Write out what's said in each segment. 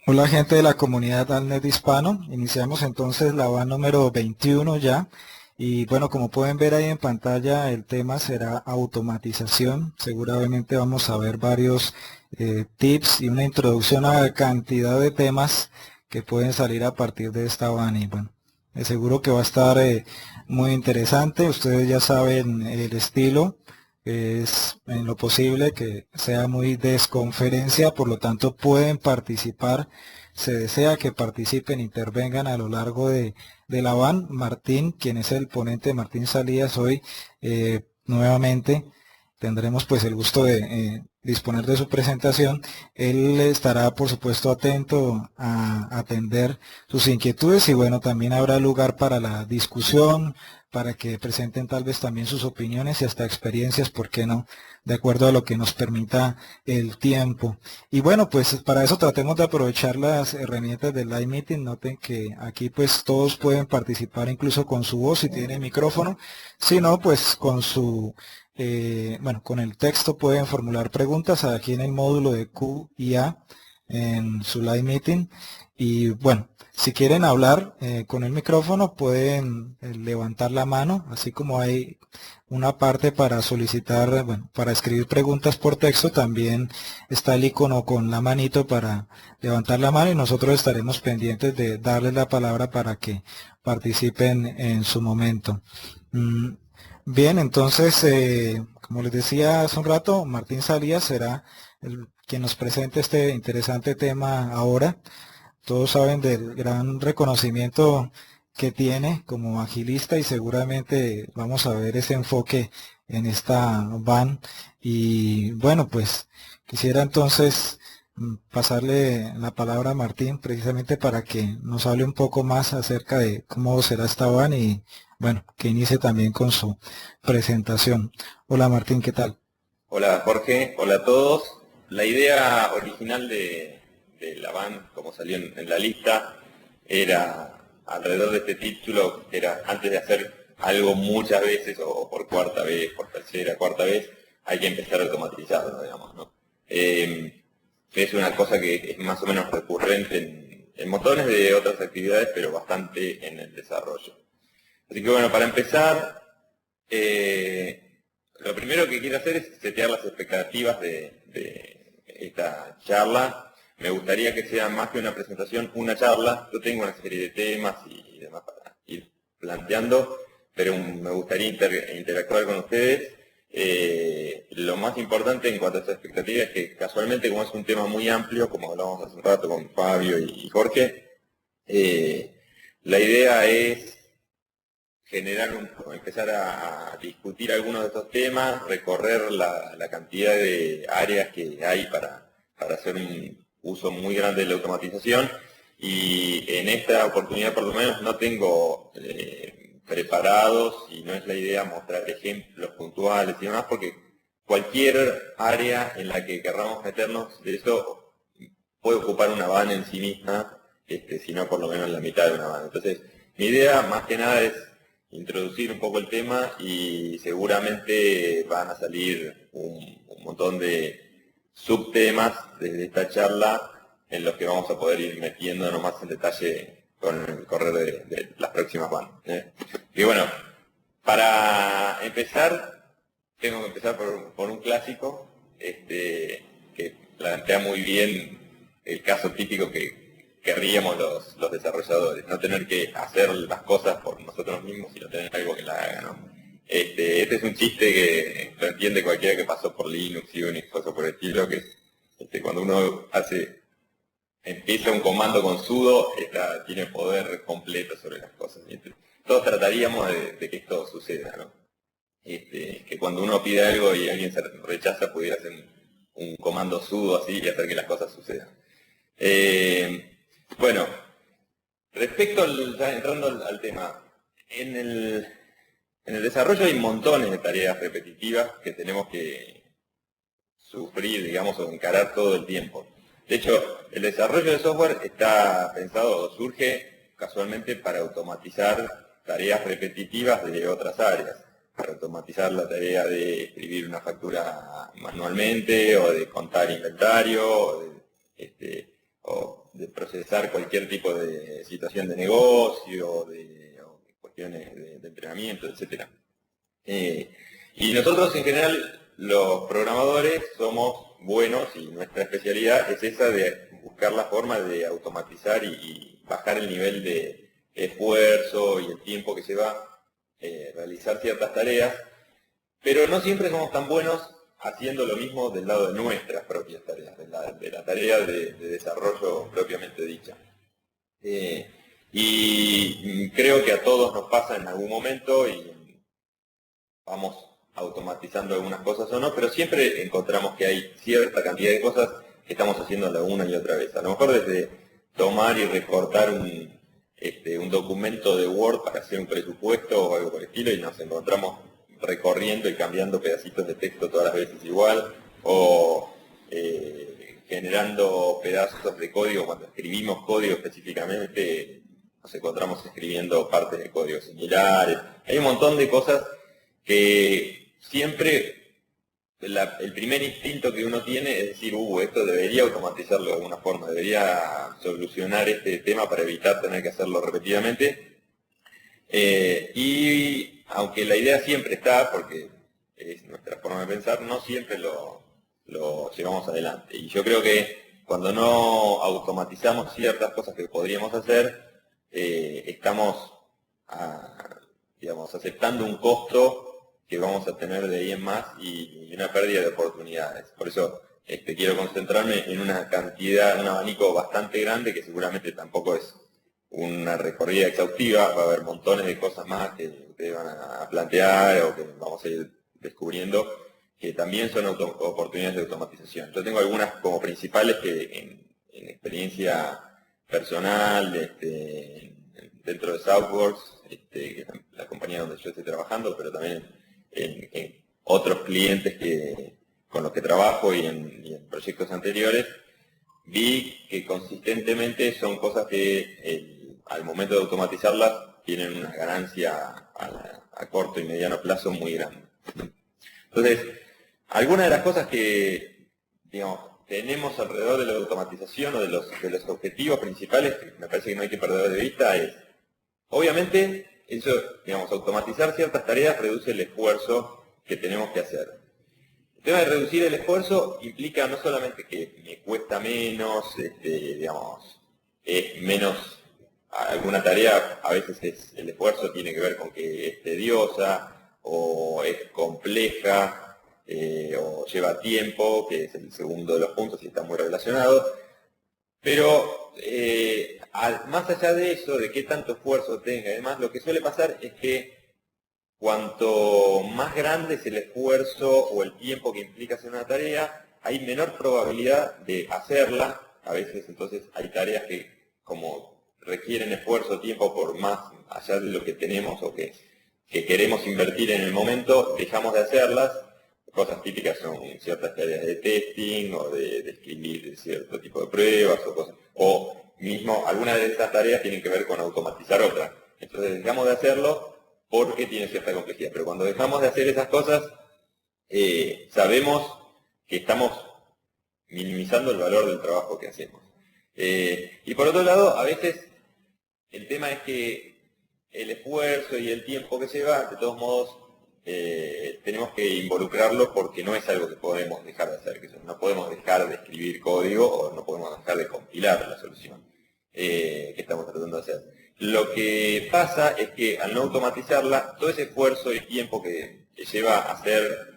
Hola gente de la comunidad Alnet Hispano, iniciamos entonces la van número 21 ya y bueno, como pueden ver ahí en pantalla el tema será automatización. Seguramente vamos a ver varios tips y una introducción a la cantidad de temas que pueden salir a partir de esta van y bueno, seguro que va a estar muy interesante. Ustedes ya saben el estilo. Es en lo posible que sea muy desconferencia, por lo tanto pueden participar. Se desea que participen, intervengan a lo largo de la van. Martín, quien es el ponente, Martín Salías, hoy nuevamente tendremos pues el gusto de disponer de su presentación. Él estará por supuesto atento a atender sus inquietudes y bueno, también habrá lugar para la discusión, para que presenten tal vez también sus opiniones y hasta experiencias, ¿por qué no? De acuerdo a lo que nos permita el tiempo. Y bueno, pues para eso tratemos de aprovechar las herramientas del Live Meeting. Noten que aquí pues todos pueden participar incluso con su voz si tienen micrófono. Si no, pues con bueno, con el texto pueden formular preguntas aquí en el módulo de Q y A en su Live Meeting. Y bueno, si quieren hablar con el micrófono pueden levantar la mano, así como hay una parte para solicitar, bueno, para escribir preguntas por texto, también está el icono con la manito para levantar la mano y nosotros estaremos pendientes de darles la palabra para que participen en su momento. Bien, entonces, como les decía hace un rato, Martín Salías será quien nos presente este interesante tema ahora. Todos saben del gran reconocimiento que tiene como agilista y seguramente vamos a ver ese enfoque en esta van. Y bueno, pues quisiera entonces pasarle la palabra a Martín precisamente para que nos hable un poco más acerca de cómo será esta van y bueno, que inicie también con su presentación. Hola Martín, ¿qué tal? Hola Jorge, hola a todos. La idea original de la van, como salió en la lista, era alrededor de este título, era antes de hacer algo muchas veces o por cuarta vez, por tercera, cuarta vez, hay que empezar a automatizarlo, digamos, ¿no? Es una cosa que es más o menos recurrente en montones de otras actividades, pero bastante en el desarrollo. Así que bueno, para empezar, lo primero que quiero hacer es setear las expectativas de esta charla. Me gustaría que sea más que una presentación, una charla. Yo tengo una serie de temas y demás para ir planteando, pero me gustaría interactuar con ustedes. Lo más importante en cuanto a esta expectativa es que casualmente, como es un tema muy amplio, como hablábamos hace un rato con Fabio y Jorge, la idea es empezar a discutir algunos de estos temas, recorrer la cantidad de áreas que hay para hacer un uso muy grande de la automatización, y en esta oportunidad por lo menos no tengo preparados, y no es la idea mostrar ejemplos puntuales y demás, porque cualquier área en la que querramos meternos de eso puede ocupar una van en sí misma, si no por lo menos la mitad de una van. Entonces, mi idea más que nada es introducir un poco el tema, y seguramente van a salir un montón de subtemas desde esta charla en los que vamos a poder ir metiéndonos más en detalle con el correr de las próximas van. Y bueno, para empezar, tengo que empezar por un clásico que plantea muy bien el caso típico que querríamos los desarrolladores, no tener que hacer las cosas por nosotros mismos, sino tener algo que la haga, ¿no? Este es un chiste que lo entiende cualquiera que pasó por Linux, Unix, cosas por el estilo, que cuando uno empieza un comando con sudo, tiene poder completo sobre las cosas. Todos trataríamos de que esto suceda, ¿no? Que cuando uno pide algo y alguien se rechaza, pudiera hacer un comando sudo así y hacer que las cosas sucedan. Bueno, ya entrando al tema, en el desarrollo hay montones de tareas repetitivas que tenemos que sufrir, digamos, o encarar todo el tiempo. De hecho, el desarrollo de software está pensado o surge casualmente para automatizar tareas repetitivas de otras áreas, para automatizar la tarea de escribir una factura manualmente, o de contar inventario, o de procesar cualquier tipo de situación de negocio, o de cuestiones de entrenamiento, etcétera. Y nosotros en general, los programadores, somos buenos y nuestra especialidad es esa de buscar la forma de automatizar y bajar el nivel de esfuerzo y el tiempo que lleva realizar ciertas tareas, pero no siempre somos tan buenos haciendo lo mismo del lado de nuestras propias tareas, de la tarea de desarrollo propiamente dicha. Y creo que a todos nos pasa en algún momento y vamos automatizando algunas cosas o no, pero siempre encontramos que hay cierta cantidad de cosas que estamos haciendo una y otra vez. A lo mejor desde tomar y recortar un documento de Word para hacer un presupuesto o algo por el estilo y nos encontramos recorriendo y cambiando pedacitos de texto todas las veces igual, o generando pedazos de código cuando escribimos código específicamente, nos encontramos escribiendo partes de código similares. Hay un montón de cosas que siempre el primer instinto que uno tiene es decir, esto debería automatizarlo de alguna forma, debería solucionar este tema para evitar tener que hacerlo repetidamente. Y aunque la idea siempre está, porque es nuestra forma de pensar, no siempre lo llevamos adelante. Y yo creo que cuando no automatizamos ciertas cosas que podríamos hacer, estamos aceptando un costo que vamos a tener de ahí en más y una pérdida de oportunidades. Por eso quiero concentrarme en una cantidad, un abanico bastante grande que seguramente tampoco es una recorrida exhaustiva, va a haber montones de cosas más que ustedes van a plantear o que vamos a ir descubriendo, que también son oportunidades de automatización. Yo tengo algunas como principales que en experiencia personal, dentro de Southworks, que es la compañía donde yo estoy trabajando, pero también en otros clientes con los que trabajo y en proyectos anteriores, vi que consistentemente son cosas que al momento de automatizarlas tienen una ganancia a corto y mediano plazo muy grande. Entonces, algunas de las cosas que tenemos alrededor de la automatización o de los objetivos principales, que me parece que no hay que perder de vista, es, obviamente, eso, automatizar ciertas tareas reduce el esfuerzo que tenemos que hacer. El tema de reducir el esfuerzo implica no solamente que me cuesta menos, es menos alguna tarea, a veces el esfuerzo tiene que ver con que es tediosa o es compleja o lleva tiempo, que es el segundo de los puntos y está muy relacionado. Pero más allá de eso, de qué tanto esfuerzo tenga, además lo que suele pasar es que cuanto más grande es el esfuerzo o el tiempo que implica hacer una tarea, hay menor probabilidad de hacerla. A veces entonces hay tareas que como requieren esfuerzo o tiempo por más allá de lo que tenemos o que queremos invertir en el momento, dejamos de hacerlas. Cosas típicas son ciertas tareas de testing o de escribir cierto tipo de pruebas o cosas. O mismo algunas de esas tareas tienen que ver con automatizar otras. Entonces dejamos de hacerlo porque tiene cierta complejidad. Pero cuando dejamos de hacer esas cosas, sabemos que estamos minimizando el valor del trabajo que hacemos. Y por otro lado, a veces el tema es que el esfuerzo y el tiempo que lleva, de todos modos, tenemos que involucrarlo porque no es algo que podemos dejar de hacer. Que no podemos dejar de escribir código o no podemos dejar de compilar la solución que estamos tratando de hacer. Lo que pasa es que al no automatizarla, todo ese esfuerzo y tiempo que lleva a hacer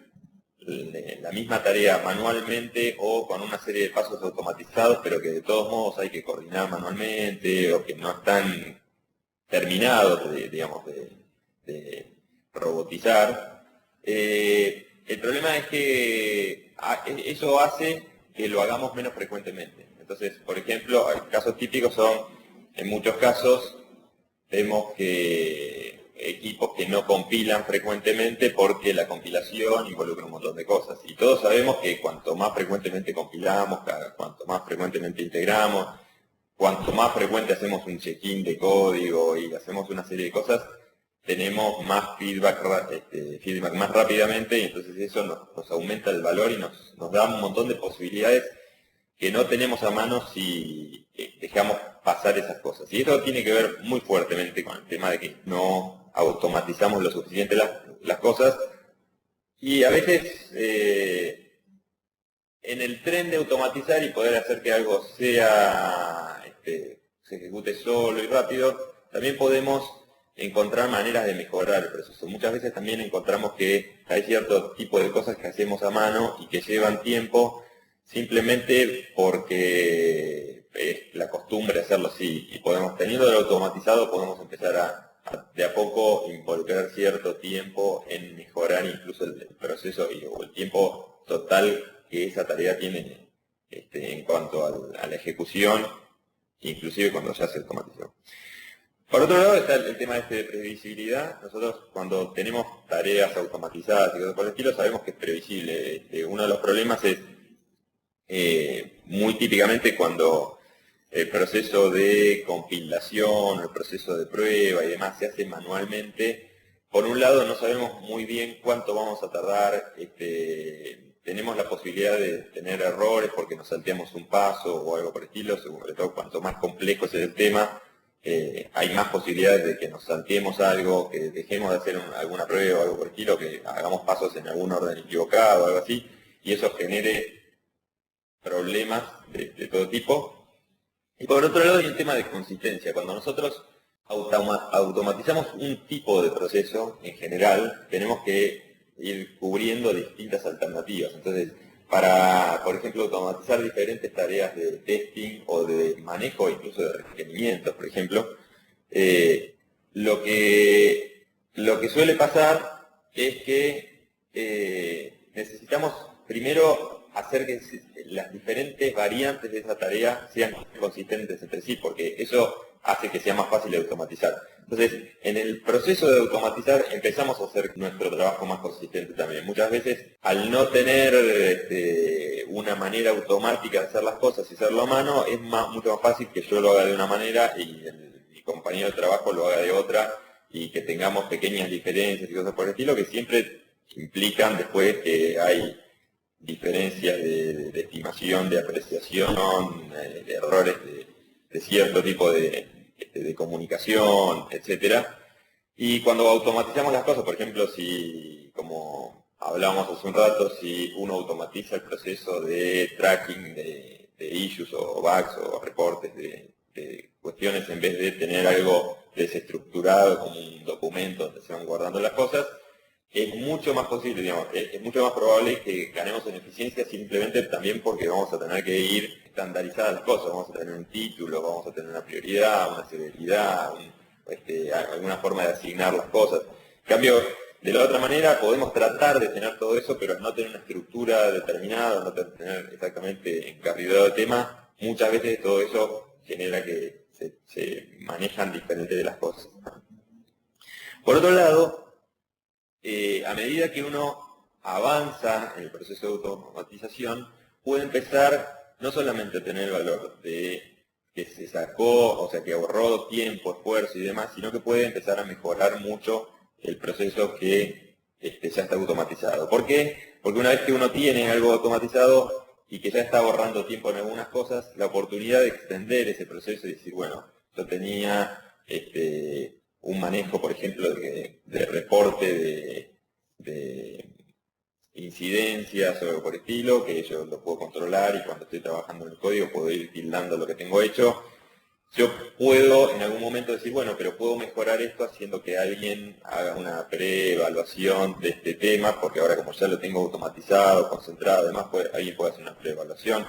la misma tarea manualmente o con una serie de pasos automatizados, pero que de todos modos hay que coordinar manualmente o que no están terminados de robotizar. El problema es que eso hace que lo hagamos menos frecuentemente. Entonces, por ejemplo, casos típicos son, en muchos casos, vemos que equipos que no compilan frecuentemente porque la compilación involucra un montón de cosas. Y todos sabemos que cuanto más frecuentemente compilamos, cuanto más frecuentemente integramos, cuanto más frecuente hacemos un check-in de código y hacemos una serie de cosas, tenemos más feedback más rápidamente y entonces eso nos aumenta el valor y nos da un montón de posibilidades que no tenemos a mano si dejamos pasar esas cosas. Y esto tiene que ver muy fuertemente con el tema de que no automatizamos lo suficiente las cosas. Y a veces en el tren de automatizar y poder hacer que algo sea se ejecute solo y rápido, también podemos encontrar maneras de mejorar el proceso. Muchas veces también encontramos que hay cierto tipo de cosas que hacemos a mano y que llevan tiempo simplemente porque es la costumbre hacerlo así. Y podemos, teniendo lo automatizado, podemos empezar a de a poco involucrar cierto tiempo en mejorar incluso el proceso o el tiempo total que esa tarea tiene en cuanto a la ejecución, inclusive cuando ya se automatizó. Por otro lado está el tema de previsibilidad. Nosotros cuando tenemos tareas automatizadas y cosas por el estilo sabemos que es previsible. Uno de los problemas es muy típicamente cuando el proceso de compilación, el proceso de prueba y demás se hace manualmente. Por un lado no sabemos muy bien cuánto vamos a tardar, tenemos la posibilidad de tener errores porque nos salteamos un paso o algo por el estilo, sobre todo cuanto más complejo es el tema, hay más posibilidades de que nos salteemos algo, que dejemos de hacer alguna prueba o algo por el estilo, que hagamos pasos en algún orden equivocado o algo así, y eso genere problemas de todo tipo. Y por otro lado hay un tema de consistencia. Cuando nosotros automatizamos un tipo de proceso, en general, tenemos que ir cubriendo distintas alternativas. Entonces, para, por ejemplo, automatizar diferentes tareas de testing o de manejo, incluso de requerimientos, por ejemplo, lo que suele pasar es que necesitamos primero hacer que las diferentes variantes de esa tarea sean consistentes entre sí, porque eso hace que sea más fácil de automatizar. Entonces, en el proceso de automatizar empezamos a hacer nuestro trabajo más consistente también. Muchas veces, al no tener una manera automática de hacer las cosas y hacerlo a mano, es mucho más fácil que yo lo haga de una manera y mi compañero de trabajo lo haga de otra, y que tengamos pequeñas diferencias y cosas por el estilo que siempre implican después que hay diferencias de estimación, de apreciación, de errores de cierto tipo de comunicación, etcétera. Y cuando automatizamos las cosas, por ejemplo, si, como hablábamos hace un rato, si uno automatiza el proceso de tracking de issues o bugs o reportes de cuestiones, en vez de tener algo desestructurado como un documento donde se van guardando las cosas, es mucho más posible, digamos, es mucho más probable que ganemos en eficiencia simplemente también porque vamos a tener que ir estandarizadas las cosas, vamos a tener un título, vamos a tener una prioridad, una severidad, alguna forma de asignar las cosas. En cambio, de la otra manera podemos tratar de tener todo eso, pero no tener una estructura determinada, no tener exactamente encarrilado el tema, muchas veces todo eso genera que se manejan diferente de las cosas. Por otro lado, a medida que uno avanza en el proceso de automatización, puede empezar no solamente a tener el valor de que se sacó, o sea, que ahorró tiempo, esfuerzo y demás, sino que puede empezar a mejorar mucho el proceso que ya está automatizado. ¿Por qué? Porque una vez que uno tiene algo automatizado y que ya está ahorrando tiempo en algunas cosas, la oportunidad de extender ese proceso y decir, bueno, yo tenía un manejo, por ejemplo, de reporte de incidencias o algo por el estilo, que yo lo puedo controlar y cuando estoy trabajando en el código puedo ir tildando lo que tengo hecho. Yo puedo en algún momento decir, bueno, pero puedo mejorar esto haciendo que alguien haga una preevaluación de este tema, porque ahora como ya lo tengo automatizado, concentrado, además alguien puede hacer una preevaluación.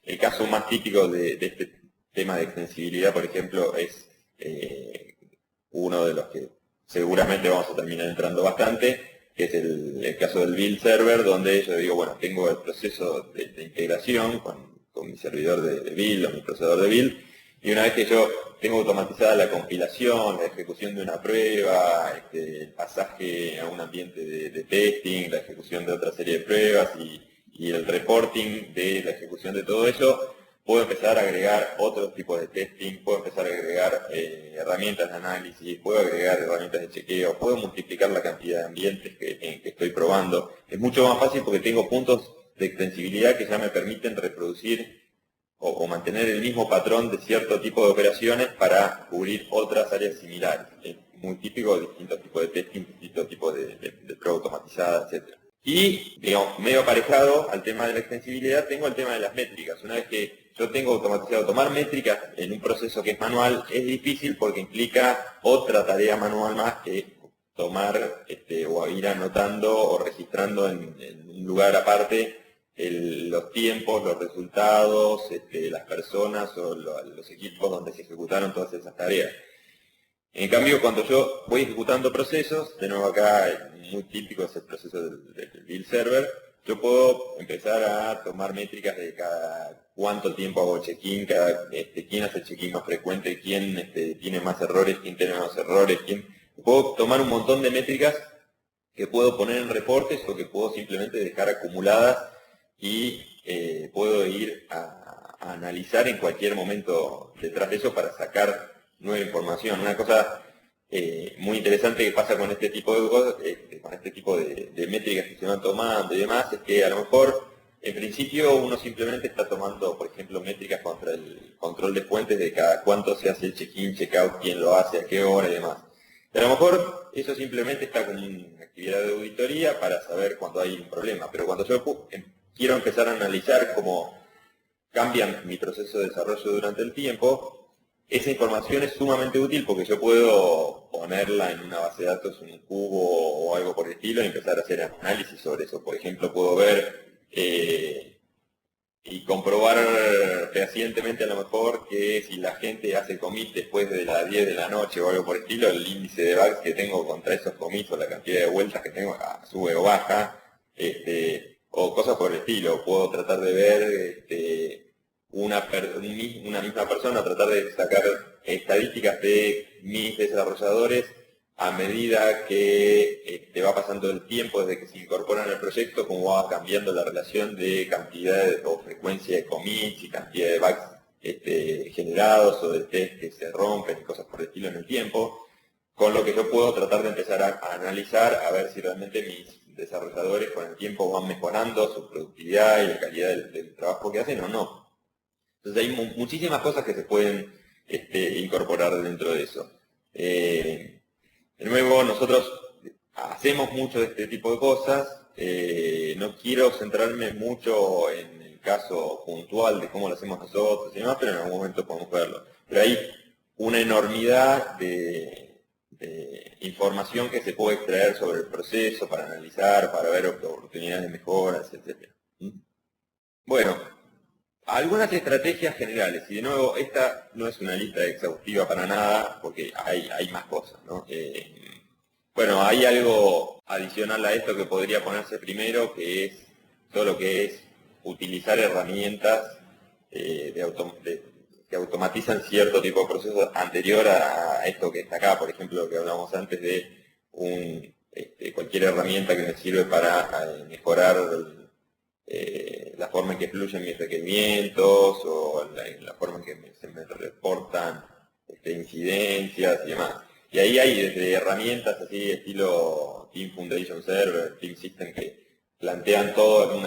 El caso más típico de este tema de extensibilidad, por ejemplo, es uno de los que seguramente vamos a terminar entrando bastante, que es el caso del build server, donde yo digo, bueno, tengo el proceso de integración con mi servidor de build o mi procesador de build, y una vez que yo tengo automatizada la compilación, la ejecución de una prueba, el pasaje a un ambiente de testing, la ejecución de otra serie de pruebas y el reporting de la ejecución de todo eso, puedo empezar a agregar otros tipos de testing, puedo empezar a agregar herramientas de análisis, puedo agregar herramientas de chequeo, puedo multiplicar la cantidad de ambientes en que estoy probando. Es mucho más fácil porque tengo puntos de extensibilidad que ya me permiten reproducir o mantener el mismo patrón de cierto tipo de operaciones para cubrir otras áreas similares. Es muy típico de distintos tipos de testing, distintos tipos de prueba automatizada, etc. Y, digamos, medio aparejado al tema de la extensibilidad, tengo el tema de las métricas. Una vez que yo tengo automatizado tomar métricas en un proceso que es manual, es difícil porque implica otra tarea manual más que tomar o ir anotando o registrando en un lugar aparte los tiempos, los resultados, las personas o los equipos donde se ejecutaron todas esas tareas. En cambio, cuando yo voy ejecutando procesos, de nuevo acá es muy típico ese proceso del build server, yo puedo empezar a tomar métricas de cada cuánto tiempo hago check-in, quién hace el check-in más frecuente, quién tiene más errores, quién tiene menos errores, puedo tomar un montón de métricas que puedo poner en reportes o que puedo simplemente dejar acumuladas y puedo ir a analizar en cualquier momento detrás de eso para sacar nueva información. Una cosa muy interesante que pasa con este tipo de cosas, con este tipo de métricas que se van tomando y demás, es que a lo mejor en principio uno simplemente está tomando, por ejemplo, métricas contra el control de fuentes de cada cuánto se hace el check-in, check-out, quién lo hace, a qué hora y demás. Pero a lo mejor eso simplemente está como una actividad de auditoría para saber cuando hay un problema. Pero cuando yo quiero empezar a analizar cómo cambia mi proceso de desarrollo durante el tiempo, esa información es sumamente útil porque yo puedo ponerla en una base de datos, en un cubo o algo por el estilo y empezar a hacer análisis sobre eso. Por ejemplo, puedo ver y comprobar fehacientemente a lo mejor que si la gente hace commit después de las 10 de la noche o algo por el estilo, el índice de bugs que tengo contra esos commits o la cantidad de vueltas que tengo sube o baja, o cosas por el estilo. Puedo tratar de ver una misma persona, tratar de sacar estadísticas de mis desarrolladores a medida que va pasando el tiempo desde que se incorporan al proyecto, cómo va cambiando la relación de cantidad o frecuencia de commits y cantidad de bugs generados o de test que se rompen y cosas por el estilo en el tiempo, con lo que yo puedo tratar de empezar a analizar a ver si realmente mis desarrolladores con el tiempo van mejorando su productividad y la calidad del trabajo que hacen o no. Entonces hay muchísimas cosas que se pueden incorporar dentro de eso. De nuevo, nosotros hacemos mucho de este tipo de cosas. No quiero centrarme mucho en el caso puntual de cómo lo hacemos nosotros y demás, pero en algún momento podemos verlo. Pero hay una enormidad de información que se puede extraer sobre el proceso para analizar, para ver oportunidades de mejoras, etc. Bueno, algunas estrategias generales, y de nuevo, esta no es una lista exhaustiva para nada, porque hay más cosas, ¿no? Bueno, hay algo adicional a esto que podría ponerse primero, que es todo lo que es utilizar herramientas que automatizan cierto tipo de procesos anterior a esto que está acá. Por ejemplo, lo que hablamos antes de cualquier herramienta que me sirve para mejorar la forma en que fluyen mis requerimientos o la forma en que se me reportan incidencias y demás. Y ahí hay desde herramientas así estilo Team Foundation Server, Team System, que plantean todo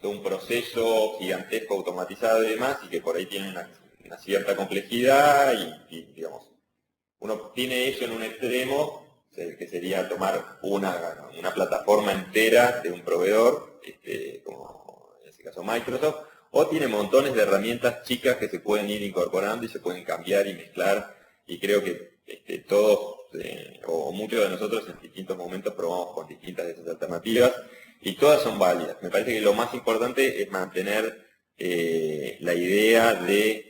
un proceso gigantesco automatizado y demás, y que por ahí tienen una cierta complejidad y digamos, uno tiene eso en un extremo, que sería tomar una plataforma entera de un proveedor, como en este caso Microsoft, o tiene montones de herramientas chicas que se pueden ir incorporando y se pueden cambiar y mezclar, y creo que todos, o muchos de nosotros en distintos momentos probamos con distintas de esas alternativas, y todas son válidas. Me parece que lo más importante es mantener la idea de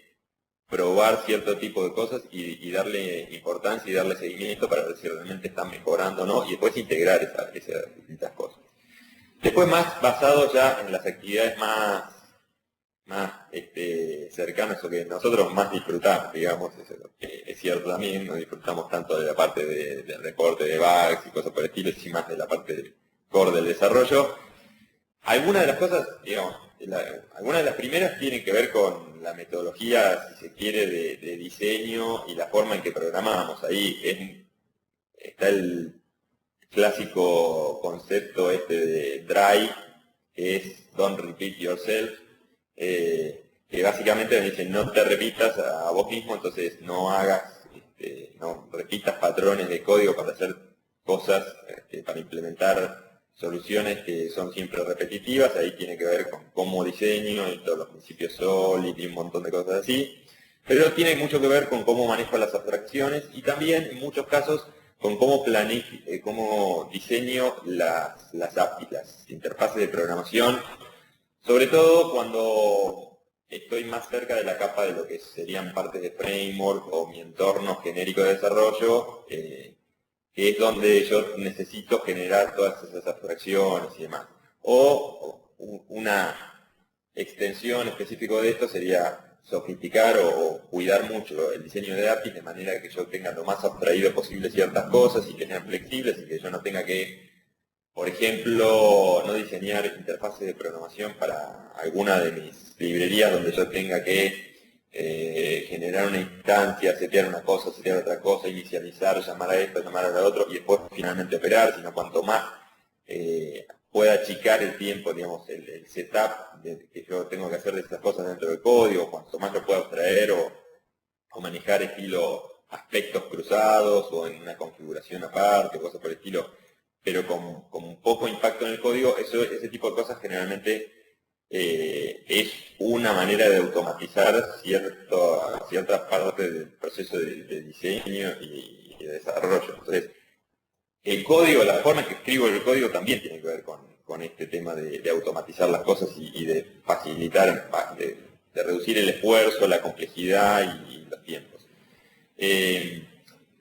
probar cierto tipo de cosas y darle importancia y darle seguimiento para ver si realmente están mejorando o no, y después integrar esas distintas cosas. Después, más basado ya en las actividades más cercanas o que nosotros más disfrutamos, digamos, es cierto también, no disfrutamos tanto de la parte del reporte de bugs y cosas por el estilo, sino más de la parte core del desarrollo. Algunas de las cosas, digamos, algunas de las primeras tienen que ver con la metodología, si se quiere, de diseño y la forma en que programamos. Ahí está el clásico concepto de DRY, que es Don't Repeat Yourself, que básicamente me dicen no te repitas a vos mismo, entonces no hagas, no repitas patrones de código para hacer cosas, para implementar soluciones que son siempre repetitivas. Ahí tiene que ver con cómo diseño y todos los principios SOLID y un montón de cosas así. Pero tiene mucho que ver con cómo manejo las abstracciones y también, en muchos casos, con cómo cómo diseño las APIs, las interfaces de programación, sobre todo cuando estoy más cerca de la capa de lo que serían partes de framework o mi entorno genérico de desarrollo, que es donde yo necesito generar todas esas abstracciones y demás. O una extensión específica de esto sería sofisticar o cuidar mucho el diseño de APIs de manera que yo tenga lo más abstraído posible ciertas cosas y que sean flexibles y que yo no tenga que, por ejemplo, no diseñar interfaces de programación para alguna de mis librerías donde yo tenga que generar una instancia, setear una cosa, setear otra cosa, inicializar, llamar a esto, llamar a lo otro y después finalmente operar, sino cuanto más pueda achicar el tiempo, digamos, el setup que yo tengo que hacer de esas cosas dentro del código, cuanto más lo pueda abstraer o manejar estilo aspectos cruzados o en una configuración aparte, cosas por el estilo, pero con poco impacto en el código, ese tipo de cosas generalmente es una manera de automatizar ciertas partes del proceso de diseño y de desarrollo. Entonces, el código, la forma en que escribo el código también tiene que ver con este tema de automatizar las cosas y de facilitar, de reducir el esfuerzo, la complejidad y los tiempos.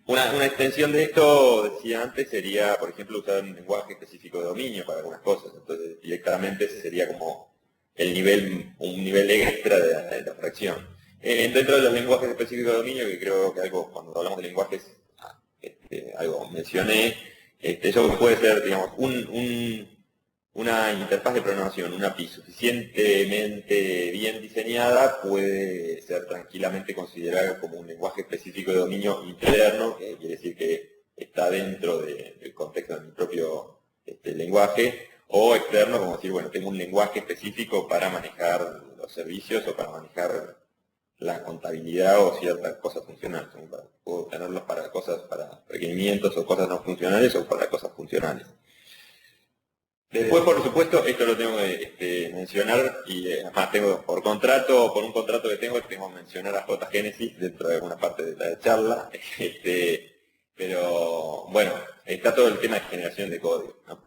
Una extensión de esto, decía antes, sería, por ejemplo, usar un lenguaje específico de dominio para algunas cosas. Entonces, directamente ese sería como un nivel extra de abstracción. Dentro de los lenguajes específicos de dominio, que creo que algo, cuando hablamos de lenguajes, algo mencioné, eso puede ser, digamos, una interfaz de programación, una API suficientemente bien diseñada, puede ser tranquilamente considerada como un lenguaje específico de dominio interno, que quiere decir que está dentro del contexto de mi propio lenguaje, o externo, como decir, bueno, tengo un lenguaje específico para manejar los servicios o para manejar la contabilidad o ciertas cosas funcionales. Puedo tenerlos para cosas, para requerimientos o cosas no funcionales o para cosas funcionales. Después, por supuesto, esto lo tengo que mencionar y además tengo por un contrato que tengo que mencionar a JGenesis dentro de alguna parte de la charla. Pero bueno, está todo el tema de generación de código, ¿no?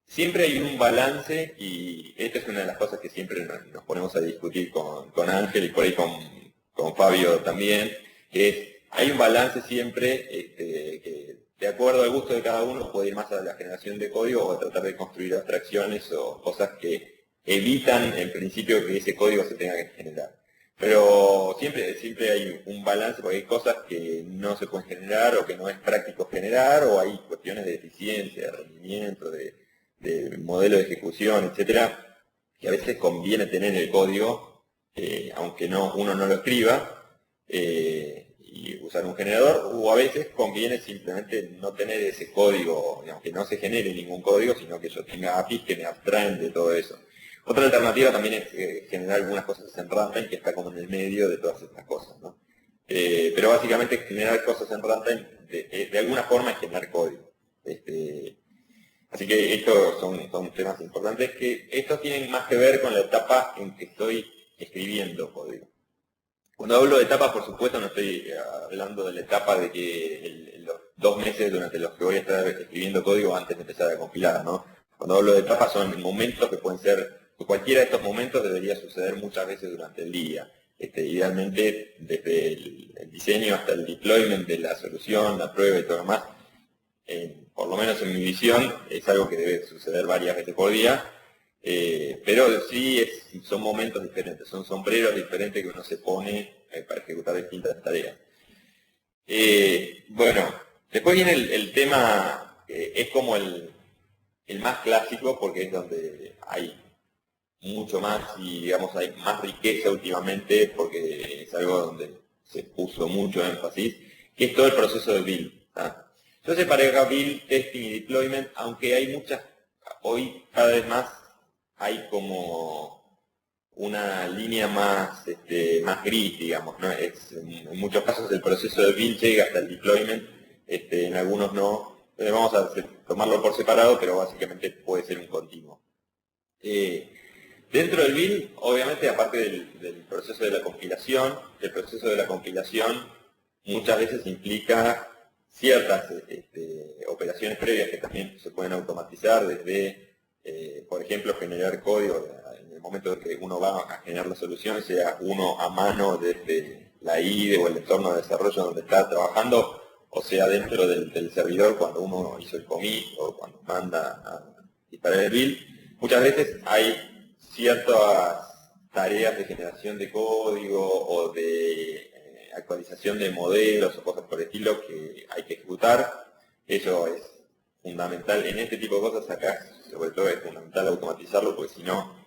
Siempre hay un balance, y esta es una de las cosas que siempre nos ponemos a discutir con Ángel y por ahí con Fabio también, que es, hay un balance siempre que de acuerdo al gusto de cada uno puede ir más a la generación de código o a tratar de construir abstracciones o cosas que evitan en principio que ese código se tenga que generar. Pero siempre hay un balance porque hay cosas que no se pueden generar o que no es práctico generar, o hay cuestiones de eficiencia, de rendimiento, de modelo de ejecución, etcétera, que a veces conviene tener el código, aunque uno no lo escriba, y usar un generador, o a veces conviene simplemente no tener ese código, digamos, que no se genere ningún código, sino que yo tenga APIs que me abstraen de todo eso. Otra alternativa también es generar algunas cosas en runtime, que está como en el medio de todas estas cosas, ¿no? Pero básicamente generar cosas en runtime de alguna forma es generar código. Así que estos son temas importantes, que estos tienen más que ver con la etapa en que estoy escribiendo código. Cuando hablo de etapa, por supuesto, no estoy hablando de la etapa de que los 2 meses durante los que voy a estar escribiendo código antes de empezar a compilar, ¿no? Cuando hablo de etapa son momentos que pueden ser, cualquiera de estos momentos debería suceder muchas veces durante el día. Idealmente, desde el diseño hasta el deployment de la solución, la prueba y todo lo demás, por lo menos en mi visión, es algo que debe suceder varias veces por día, pero sí son momentos diferentes, son sombreros diferentes que uno se pone para ejecutar distintas tareas. Bueno, después viene el tema, es como el más clásico porque es donde hay mucho más y digamos hay más riqueza últimamente porque es algo donde se puso mucho énfasis, que es todo el proceso de build. Yo separé acá build, testing y deployment, aunque hay muchas, hoy cada vez más hay como una línea más, más gris, digamos, ¿no? En muchos casos el proceso de build llega hasta el deployment, en algunos no. Vamos a tomarlo por separado, pero básicamente puede ser un continuo. Dentro del build, obviamente, aparte del proceso de la compilación, el proceso de la compilación muchas veces implica ciertas operaciones previas que también se pueden automatizar desde, por ejemplo, generar código en el momento en que uno va a generar la solución, sea uno a mano desde la IDE o el entorno de desarrollo donde está trabajando, o sea dentro del servidor cuando uno hizo el commit o cuando manda a disparar el build. Muchas veces hay ciertas tareas de generación de código o de actualización de modelos o cosas por el estilo que hay que ejecutar. Eso es fundamental. En este tipo de cosas acá, sobre todo, es fundamental automatizarlo, porque si no,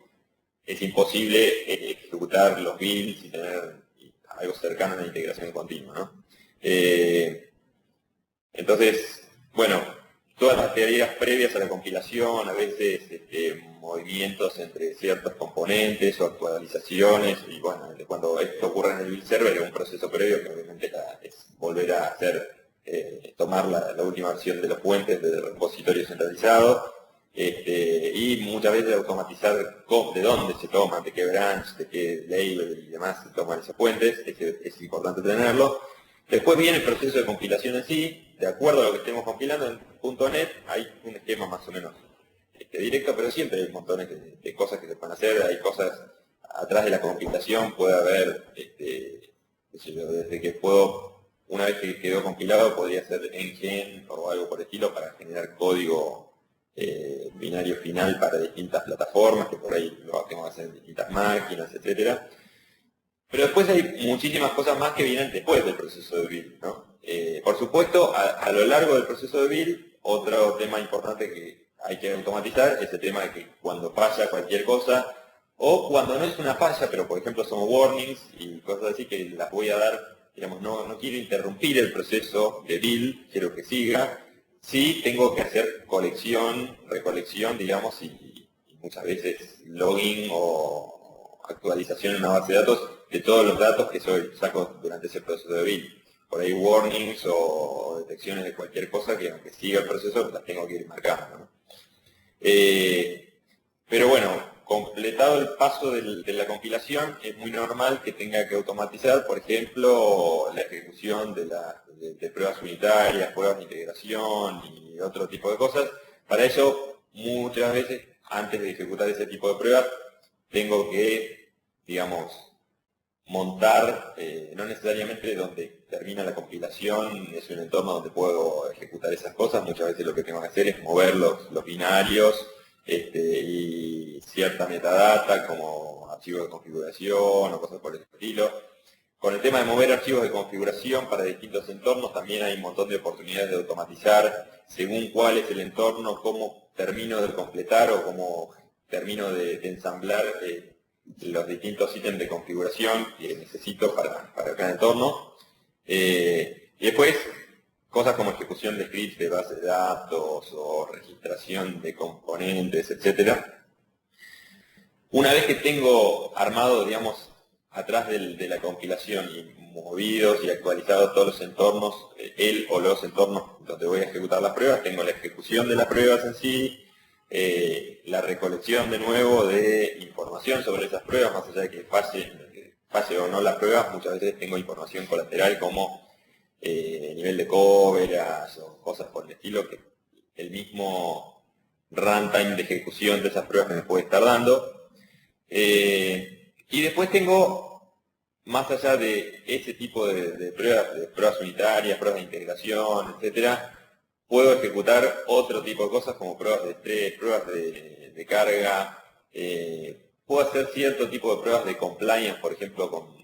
es imposible ejecutar los builds y tener algo cercano a una integración continua, ¿no? Entonces, bueno, todas las tareas previas a la compilación, a veces movimientos entre ciertos componentes o actualizaciones, y bueno, cuando esto ocurre en el build server es un proceso previo que obviamente es volver a hacer, tomar la última versión de los puentes del repositorio centralizado, y muchas veces automatizar de dónde se toman, de qué branch, de qué label y demás se toman esos puentes, es importante tenerlo. Después viene el proceso de compilación en sí, de acuerdo a lo que estemos compilando en .NET, hay un esquema más o menos directo, pero siempre hay montones de cosas que se pueden hacer, hay cosas atrás de la compilación, puede haber, qué sé yo, desde que una vez que quedó compilado, podría ser Ngen o algo por el estilo para generar código binario final para distintas plataformas, que por ahí lo tengo que hacer en distintas máquinas, etcétera. Pero después hay muchísimas cosas más que vienen después del proceso de build, ¿no? Por supuesto, a lo largo del proceso de build, otro tema importante que hay que automatizar es el tema de que cuando falla cualquier cosa, o cuando no es una falla, pero por ejemplo son warnings y cosas así que las voy a dar, digamos, no quiero interrumpir el proceso de build, quiero que siga, sí tengo que hacer recolección, digamos, y muchas veces login o actualización en una base de datos de todos los datos que saco durante ese proceso de build. Por ahí warnings o detecciones de cualquier cosa que aunque siga el proceso las tengo que ir marcando, ¿no? Pero bueno, completado el paso de la compilación, es muy normal que tenga que automatizar, por ejemplo, la ejecución de pruebas unitarias, pruebas de integración y otro tipo de cosas. Para eso, muchas veces, antes de ejecutar ese tipo de pruebas, tengo que, digamos, montar, no necesariamente donde termina la compilación es un entorno donde puedo ejecutar esas cosas, muchas veces lo que tengo que hacer es mover los binarios y cierta metadata como archivos de configuración o cosas por el estilo. Con el tema de mover archivos de configuración para distintos entornos también hay un montón de oportunidades de automatizar según cuál es el entorno, cómo termino de completar o cómo termino de ensamblar los distintos ítems de configuración que necesito para cada entorno. Y después, cosas como ejecución de scripts de base de datos o registración de componentes, etc. Una vez que tengo armado, digamos, atrás de la compilación y movidos y actualizados todos los entornos, el o los entornos donde voy a ejecutar las pruebas, tengo la ejecución de las pruebas en sí, la recolección de nuevo de información sobre esas pruebas, más allá de que falle o no las pruebas, muchas veces tengo información colateral como nivel de coverage o cosas por el estilo que el mismo runtime de ejecución de esas pruebas me puede estar dando. Y después tengo, más allá de ese tipo de pruebas unitarias, pruebas de integración, etcétera, puedo ejecutar otro tipo de cosas como pruebas de estrés, pruebas de carga, puedo hacer cierto tipo de pruebas de compliance, por ejemplo, con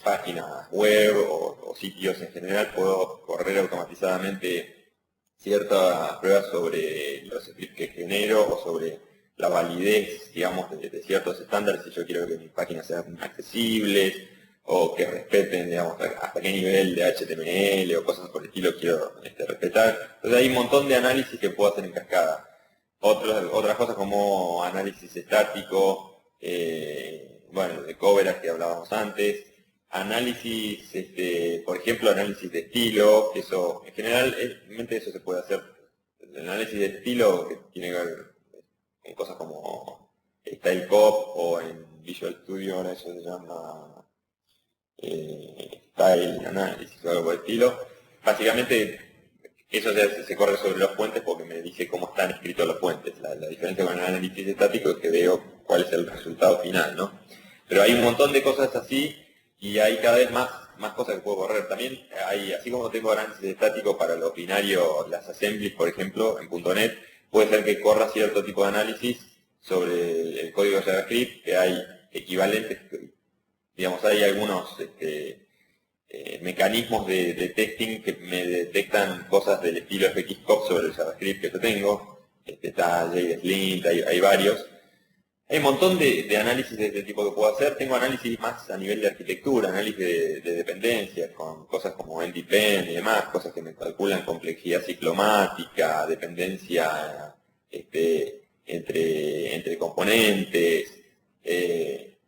páginas web o sitios en general, puedo correr automatizadamente ciertas pruebas sobre los scripts que genero o sobre la validez, digamos, de ciertos estándares, si yo quiero que mis páginas sean accesibles o que respeten, digamos, hasta qué nivel de HTML o cosas por el estilo quiero respetar. Entonces hay un montón de análisis que puedo hacer en cascada. Otras cosas como análisis estático, bueno, de coverage que hablábamos antes, análisis, por ejemplo, análisis de estilo, eso, en general, realmente eso se puede hacer. El análisis de estilo que tiene que ver con cosas como Style Cop o en Visual Studio, ahora eso se llama Style Analysis o algo por el estilo. Básicamente, eso se corre sobre los puentes porque me dice cómo están escritos los puentes. La diferencia con el análisis estático es que veo cuál es el resultado final, ¿no? Pero hay un montón de cosas así y hay cada vez más cosas que puedo correr. También hay, así como tengo análisis estático para los binarios, las assemblies, por ejemplo, en .NET, puede ser que corra cierto tipo de análisis sobre el código JavaScript, que hay equivalentes, digamos, hay algunos mecanismos de testing que me detectan cosas del estilo FXCOP sobre el JavaScript que yo tengo. Está JSLint, hay varios. Hay un montón de análisis de este tipo que puedo hacer. Tengo análisis más a nivel de arquitectura, análisis de dependencias, con cosas como NDPen y demás, cosas que me calculan complejidad ciclomática, dependencia entre componentes.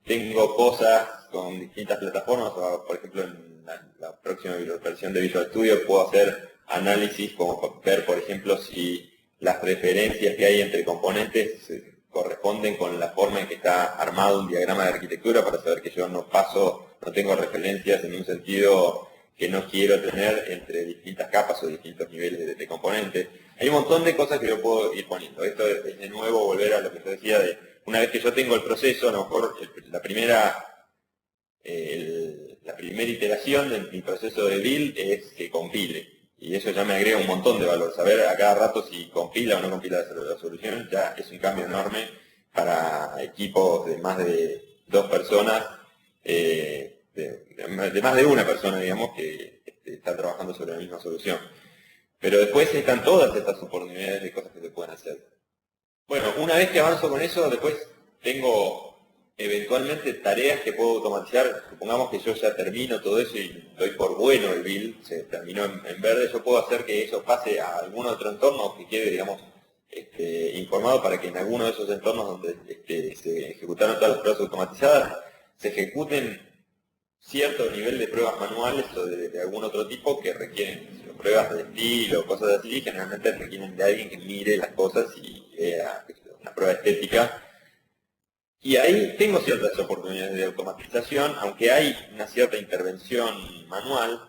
Tengo cosas con distintas plataformas, por ejemplo, en la próxima versión de Visual Studio puedo hacer análisis como ver, por ejemplo, si las referencias que hay entre componentes corresponden con la forma en que está armado un diagrama de arquitectura para saber que yo no tengo referencias en un sentido que no quiero tener entre distintas capas o distintos niveles de componentes. Hay un montón de cosas que yo puedo ir poniendo. Esto es de nuevo volver a lo que te decía de una vez que yo tengo el proceso, a lo mejor la primera iteración de mi proceso de build es que compile. Y eso ya me agrega un montón de valor. Saber a cada rato si compila o no compila la solución ya es un cambio enorme para equipos de más de 2 personas, de más de una persona, digamos, que está trabajando sobre la misma solución. Pero después están todas estas oportunidades de cosas que se pueden hacer. Bueno, una vez que avanzo con eso, después tengo eventualmente tareas que puedo automatizar. Supongamos que yo ya termino todo eso y doy por bueno el build, se terminó en verde, yo puedo hacer que eso pase a algún otro entorno que quede, digamos, informado para que en alguno de esos entornos donde se ejecutaron todas las pruebas automatizadas, se ejecuten cierto nivel de pruebas manuales o de algún otro tipo que requieren pruebas de estilo, cosas así, generalmente requieren de alguien que mire las cosas y vea una prueba estética. Y ahí tengo ciertas oportunidades de automatización, aunque hay una cierta intervención manual.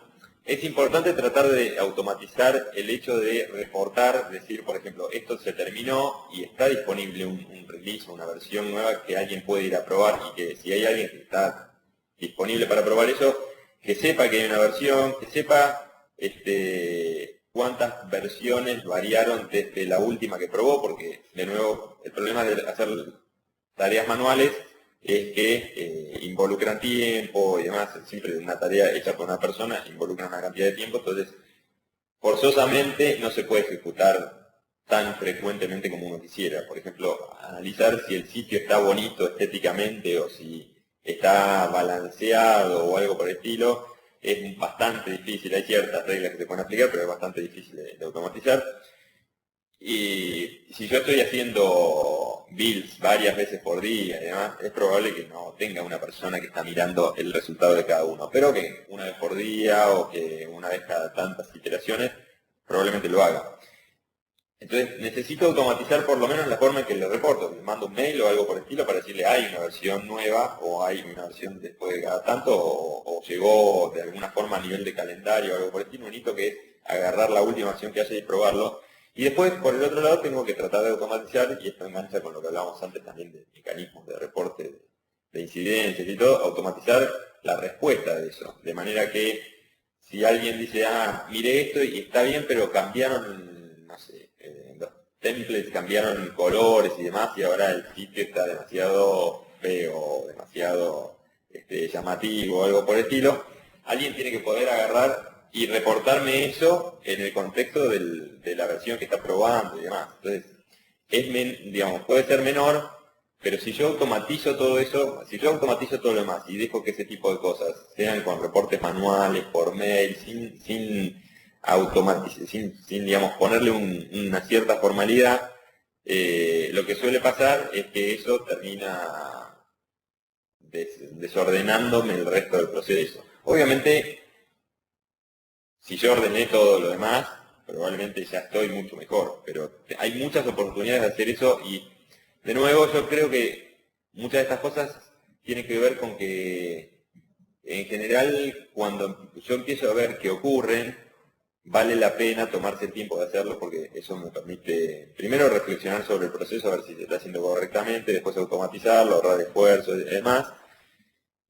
Es importante tratar de automatizar el hecho de reportar, decir, por ejemplo, esto se terminó y está disponible un release, una versión nueva que alguien puede ir a probar y que si hay alguien que está disponible para probar eso, que sepa que hay una versión, que sepa cuántas versiones variaron desde la última que probó, porque, de nuevo, el problema de hacer tareas manuales es que involucran tiempo y demás. Siempre una tarea hecha por una persona involucra una cantidad de tiempo, entonces forzosamente no se puede ejecutar tan frecuentemente como uno quisiera. Por ejemplo, analizar si el sitio está bonito estéticamente o si está balanceado o algo por el estilo es bastante difícil. Hay ciertas reglas que se pueden aplicar, pero es bastante difícil de automatizar. Y si yo estoy haciendo builds varias veces por día y demás, es probable que no tenga una persona que está mirando el resultado de cada uno, pero que una vez por día o que una vez cada tantas iteraciones probablemente lo haga. Entonces necesito automatizar por lo menos la forma en que le reporto. Le mando un mail o algo por el estilo para decirle hay una versión nueva o hay una versión después de cada tanto o llegó de alguna forma a nivel de calendario o algo por el estilo. Un hito que es agarrar la última versión que haya y probarlo. Y después, por el otro lado, tengo que tratar de automatizar, y esto engancha con lo que hablábamos antes también de mecanismos de reporte de incidencias y todo, automatizar la respuesta de eso. De manera que si alguien dice, mire esto y está bien, pero cambiaron, no sé, los templates cambiaron colores y demás, y ahora el sitio está demasiado feo, demasiado llamativo o algo por el estilo, alguien tiene que poder agarrar y reportarme eso en el contexto de la versión que está probando y demás. Entonces, digamos, puede ser menor, pero si yo automatizo todo eso, si yo automatizo todo lo demás y dejo que ese tipo de cosas sean con reportes manuales, por mail, sin digamos, ponerle una cierta formalidad, lo que suele pasar es que eso termina desordenándome el resto del proceso. Obviamente, si yo ordené todo lo demás, probablemente ya estoy mucho mejor, pero hay muchas oportunidades de hacer eso y, de nuevo, yo creo que muchas de estas cosas tienen que ver con que, en general, cuando yo empiezo a ver que ocurren, vale la pena tomarse el tiempo de hacerlo porque eso me permite, primero, reflexionar sobre el proceso, a ver si se está haciendo correctamente, después automatizarlo, ahorrar esfuerzos y demás.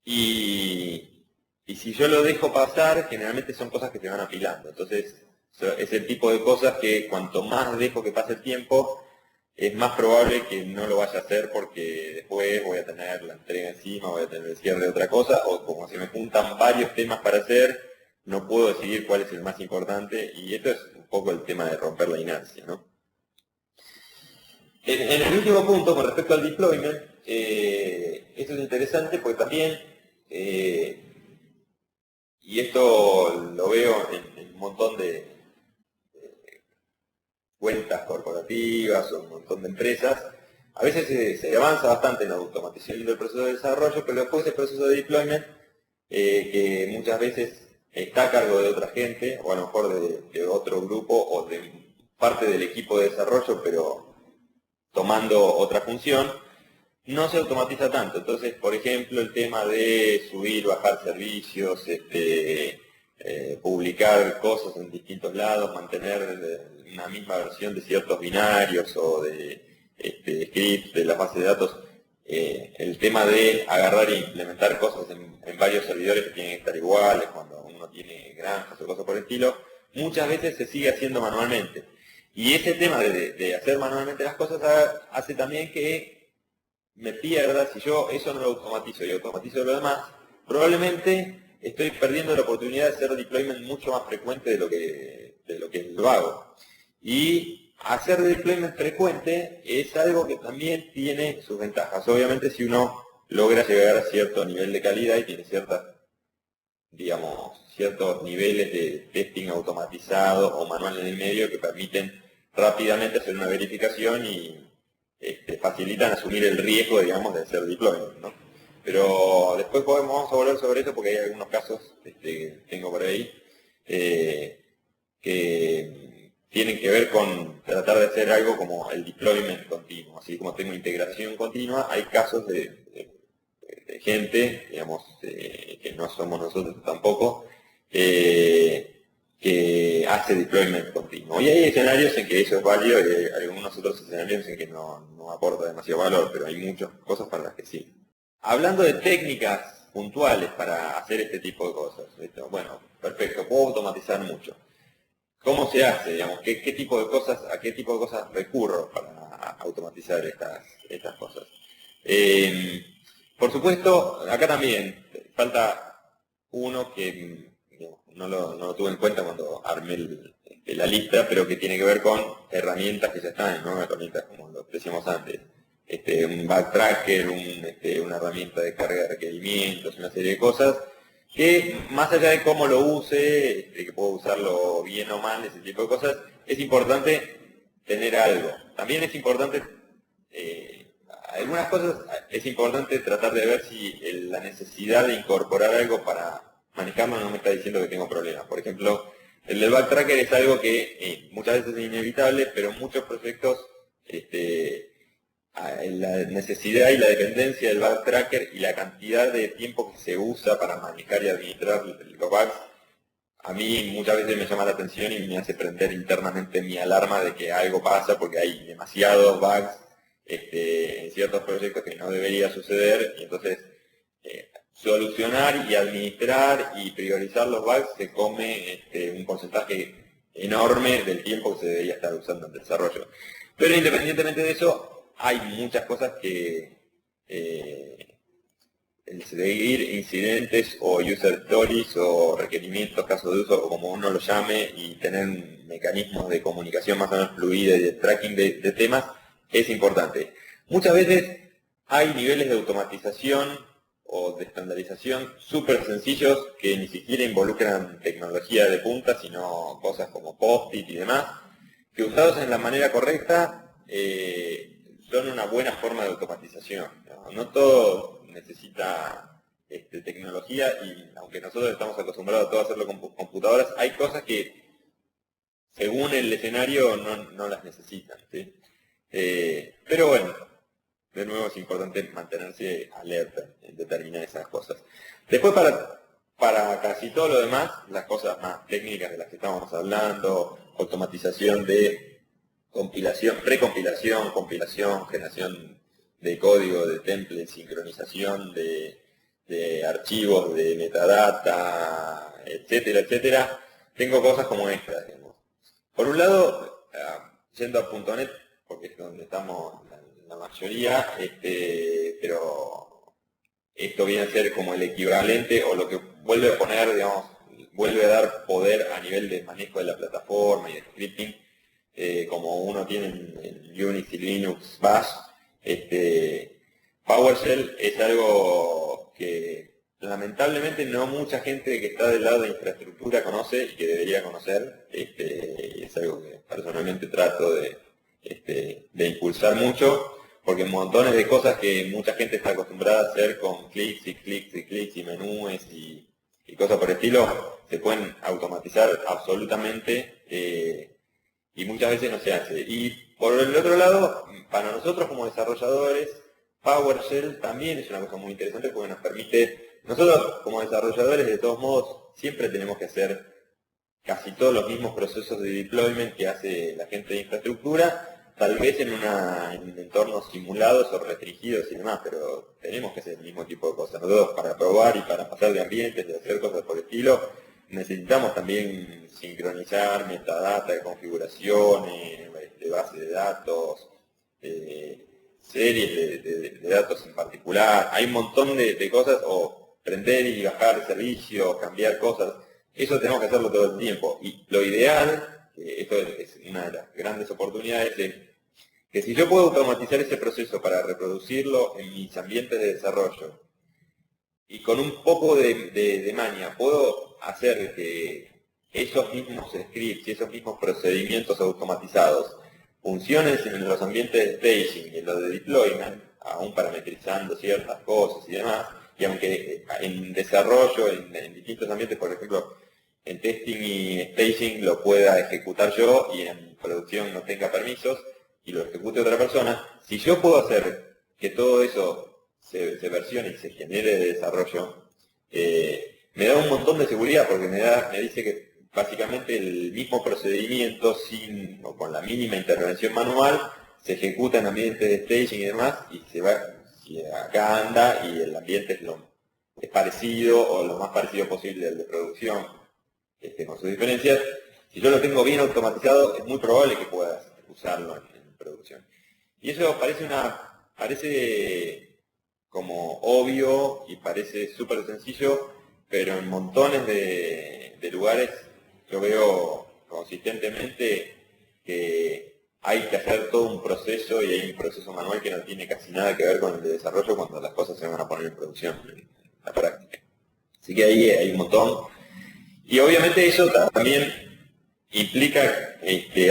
Y si yo lo dejo pasar, generalmente son cosas que se van apilando. Entonces, es el tipo de cosas que cuanto más dejo que pase el tiempo, es más probable que no lo vaya a hacer porque después voy a tener la entrega encima, voy a tener el cierre de otra cosa, o como se me juntan varios temas para hacer, no puedo decidir cuál es el más importante, y esto es un poco el tema de romper la inercia, ¿no? En el último punto, con respecto al deployment, esto es interesante porque también, y esto lo veo en un montón de cuentas corporativas o un montón de empresas, a veces se avanza bastante en la automatización del proceso de desarrollo, pero después el proceso de deployment, que muchas veces está a cargo de otra gente, o a lo mejor de otro grupo, o de parte del equipo de desarrollo, pero tomando otra función, no se automatiza tanto. Entonces, por ejemplo, el tema de subir, bajar servicios, publicar cosas en distintos lados, mantener una misma versión de ciertos binarios o de scripts de la base de datos, el tema de agarrar e implementar cosas en varios servidores que tienen que estar iguales, cuando uno tiene granjas o cosas por el estilo, muchas veces se sigue haciendo manualmente. Y ese tema de hacer manualmente las cosas hace también que me pierda, si yo eso no lo automatizo y automatizo lo demás, probablemente estoy perdiendo la oportunidad de hacer deployment mucho más frecuente de lo que lo hago. Y hacer deployment frecuente es algo que también tiene sus ventajas. Obviamente, si uno logra llegar a cierto nivel de calidad y tiene ciertos niveles de testing automatizado o manual en el medio que permiten rápidamente hacer una verificación y facilitan asumir el riesgo, digamos, de hacer deployment, ¿no? Pero después vamos a volver sobre eso porque hay algunos casos que tengo por ahí que tienen que ver con tratar de hacer algo como el deployment continuo. Así como tengo integración continua, hay casos de gente, digamos, que no somos nosotros tampoco, que hace deployment continuo. Y hay escenarios en que eso es válido y hay algunos otros escenarios en que no aporta demasiado valor, pero hay muchas cosas para las que sí. Hablando de técnicas puntuales para hacer este tipo de cosas, ¿listo? Bueno, perfecto, puedo automatizar mucho. ¿Cómo se hace? Digamos, ¿a qué tipo de cosas recurro para automatizar estas cosas? Por supuesto, acá también falta uno que no lo tuve en cuenta cuando armé la lista, pero que tiene que ver con herramientas que ya están, ¿no? Herramientas como lo decíamos antes. Un backtracker, una herramienta de carga de requerimientos, una serie de cosas que, más allá de cómo lo use, que puedo usarlo bien o mal, ese tipo de cosas, es importante tener algo. También es importante, algunas cosas es importante tratar de ver si la necesidad de incorporar algo para manejarlo no me está diciendo que tengo problemas. Por ejemplo, el del backtracker es algo que muchas veces es inevitable, pero en muchos proyectos la necesidad y la dependencia del backtracker y la cantidad de tiempo que se usa para manejar y administrar los bugs, a mí muchas veces me llama la atención y me hace prender internamente mi alarma de que algo pasa porque hay demasiados bugs en ciertos proyectos que no debería suceder, y entonces solucionar y administrar y priorizar los bugs se come un porcentaje enorme del tiempo que se debería estar usando en el desarrollo. Pero independientemente de eso, hay muchas cosas que el seguir incidentes o user stories o requerimientos, casos de uso, o como uno lo llame, y tener mecanismos de comunicación más o menos fluida y de tracking de temas, es importante. Muchas veces hay niveles de automatización o de estandarización súper sencillos que ni siquiera involucran tecnología de punta, sino cosas como post-it y demás, que usados en la manera correcta son una buena forma de automatización. No todo necesita tecnología, y aunque nosotros estamos acostumbrados a todo hacerlo con computadoras, hay cosas que según el escenario no las necesitan, ¿sí? Pero bueno, de nuevo es importante mantenerse alerta en determinar esas cosas. Después para casi todo lo demás, las cosas más técnicas de las que estamos hablando, automatización de compilación, precompilación, compilación, generación de código, de templates, sincronización de archivos, de metadata, etcétera, etcétera, tengo cosas como estas, digamos. Por un lado, yendo a .NET, porque es donde estamos la mayoría, pero esto viene a ser como el equivalente, o lo que vuelve a poner, digamos, vuelve a dar poder a nivel de manejo de la plataforma y de scripting, como uno tiene en Unix y Linux Bash. PowerShell es algo que lamentablemente no mucha gente que está del lado de infraestructura conoce y que debería conocer. Es algo que personalmente trato de impulsar mucho, porque montones de cosas que mucha gente está acostumbrada a hacer con clics y clics y clics y menús y cosas por el estilo, se pueden automatizar absolutamente, y muchas veces no se hace. Y por el otro lado, para nosotros como desarrolladores, PowerShell también es una cosa muy interesante porque nos permite, nosotros como desarrolladores de todos modos siempre tenemos que hacer casi todos los mismos procesos de deployment que hace la gente de infraestructura, tal vez en entornos simulados o restringidos y demás, pero tenemos que hacer el mismo tipo de cosas. Nosotros para probar y para pasar de ambientes, de hacer cosas por el estilo, necesitamos también sincronizar metadata de configuraciones, de base de datos, series de datos en particular. Hay un montón de cosas, o prender y bajar servicios, cambiar cosas. Eso tenemos que hacerlo todo el tiempo. Y lo ideal, esto es una de las grandes oportunidades, es que si yo puedo automatizar ese proceso para reproducirlo en mis ambientes de desarrollo, y con un poco de maña puedo hacer que esos mismos scripts y esos mismos procedimientos automatizados funcionen en los ambientes de staging y en los de deployment, aún parametrizando ciertas cosas y demás, y aunque en desarrollo, en distintos ambientes, por ejemplo, en testing y staging lo pueda ejecutar yo y en producción no tenga permisos y lo ejecute otra persona, si yo puedo hacer que todo eso se versione y se genere de desarrollo, me da un montón de seguridad porque me dice que básicamente el mismo procedimiento o con la mínima intervención manual se ejecuta en ambientes de staging y demás, y acá anda y el ambiente es parecido o lo más parecido posible al de producción, con sus diferencias. Si yo lo tengo bien automatizado, es muy probable que puedas usarlo en producción. Y eso parece como obvio y parece súper sencillo, pero en montones de lugares yo veo consistentemente que hay que hacer todo un proceso, y hay un proceso manual que no tiene casi nada que ver con el de desarrollo cuando las cosas se van a poner en producción, en la práctica. Así que ahí hay un montón. Y obviamente eso también implica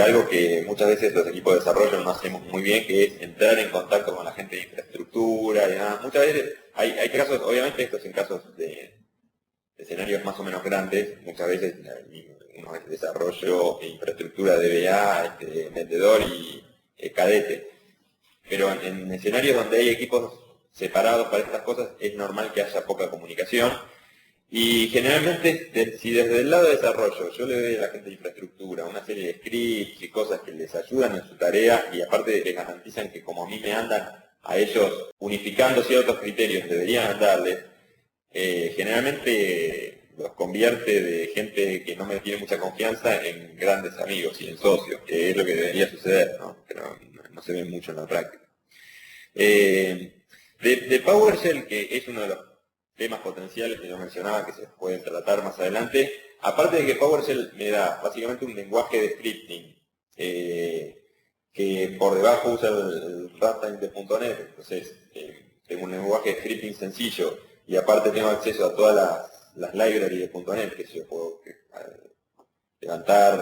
algo que muchas veces los equipos de desarrollo no hacemos muy bien, que es entrar en contacto con la gente de infraestructura y demás. Muchas veces hay casos, obviamente estos en casos de escenarios más o menos grandes, muchas veces uno es desarrollo e infraestructura DBA, vendedor y cadete. Pero en escenarios donde hay equipos separados para estas cosas es normal que haya poca comunicación. Y generalmente, si desde el lado de desarrollo yo le doy a la gente de infraestructura una serie de scripts y cosas que les ayudan en su tarea, y aparte les garantizan que como a mí me andan, a ellos unificando ciertos criterios deberían andarles, generalmente los convierte de gente que no me tiene mucha confianza en grandes amigos y en socios, que es lo que debería suceder, ¿no? Pero no se ve mucho en la práctica. De PowerShell, que es uno de los temas potenciales que yo mencionaba que se pueden tratar más adelante, aparte de que PowerShell me da básicamente un lenguaje de scripting que por debajo usa el runtime de .NET, entonces tengo un lenguaje de scripting sencillo y aparte tengo acceso a todas las libraries de .NET, que yo puedo levantar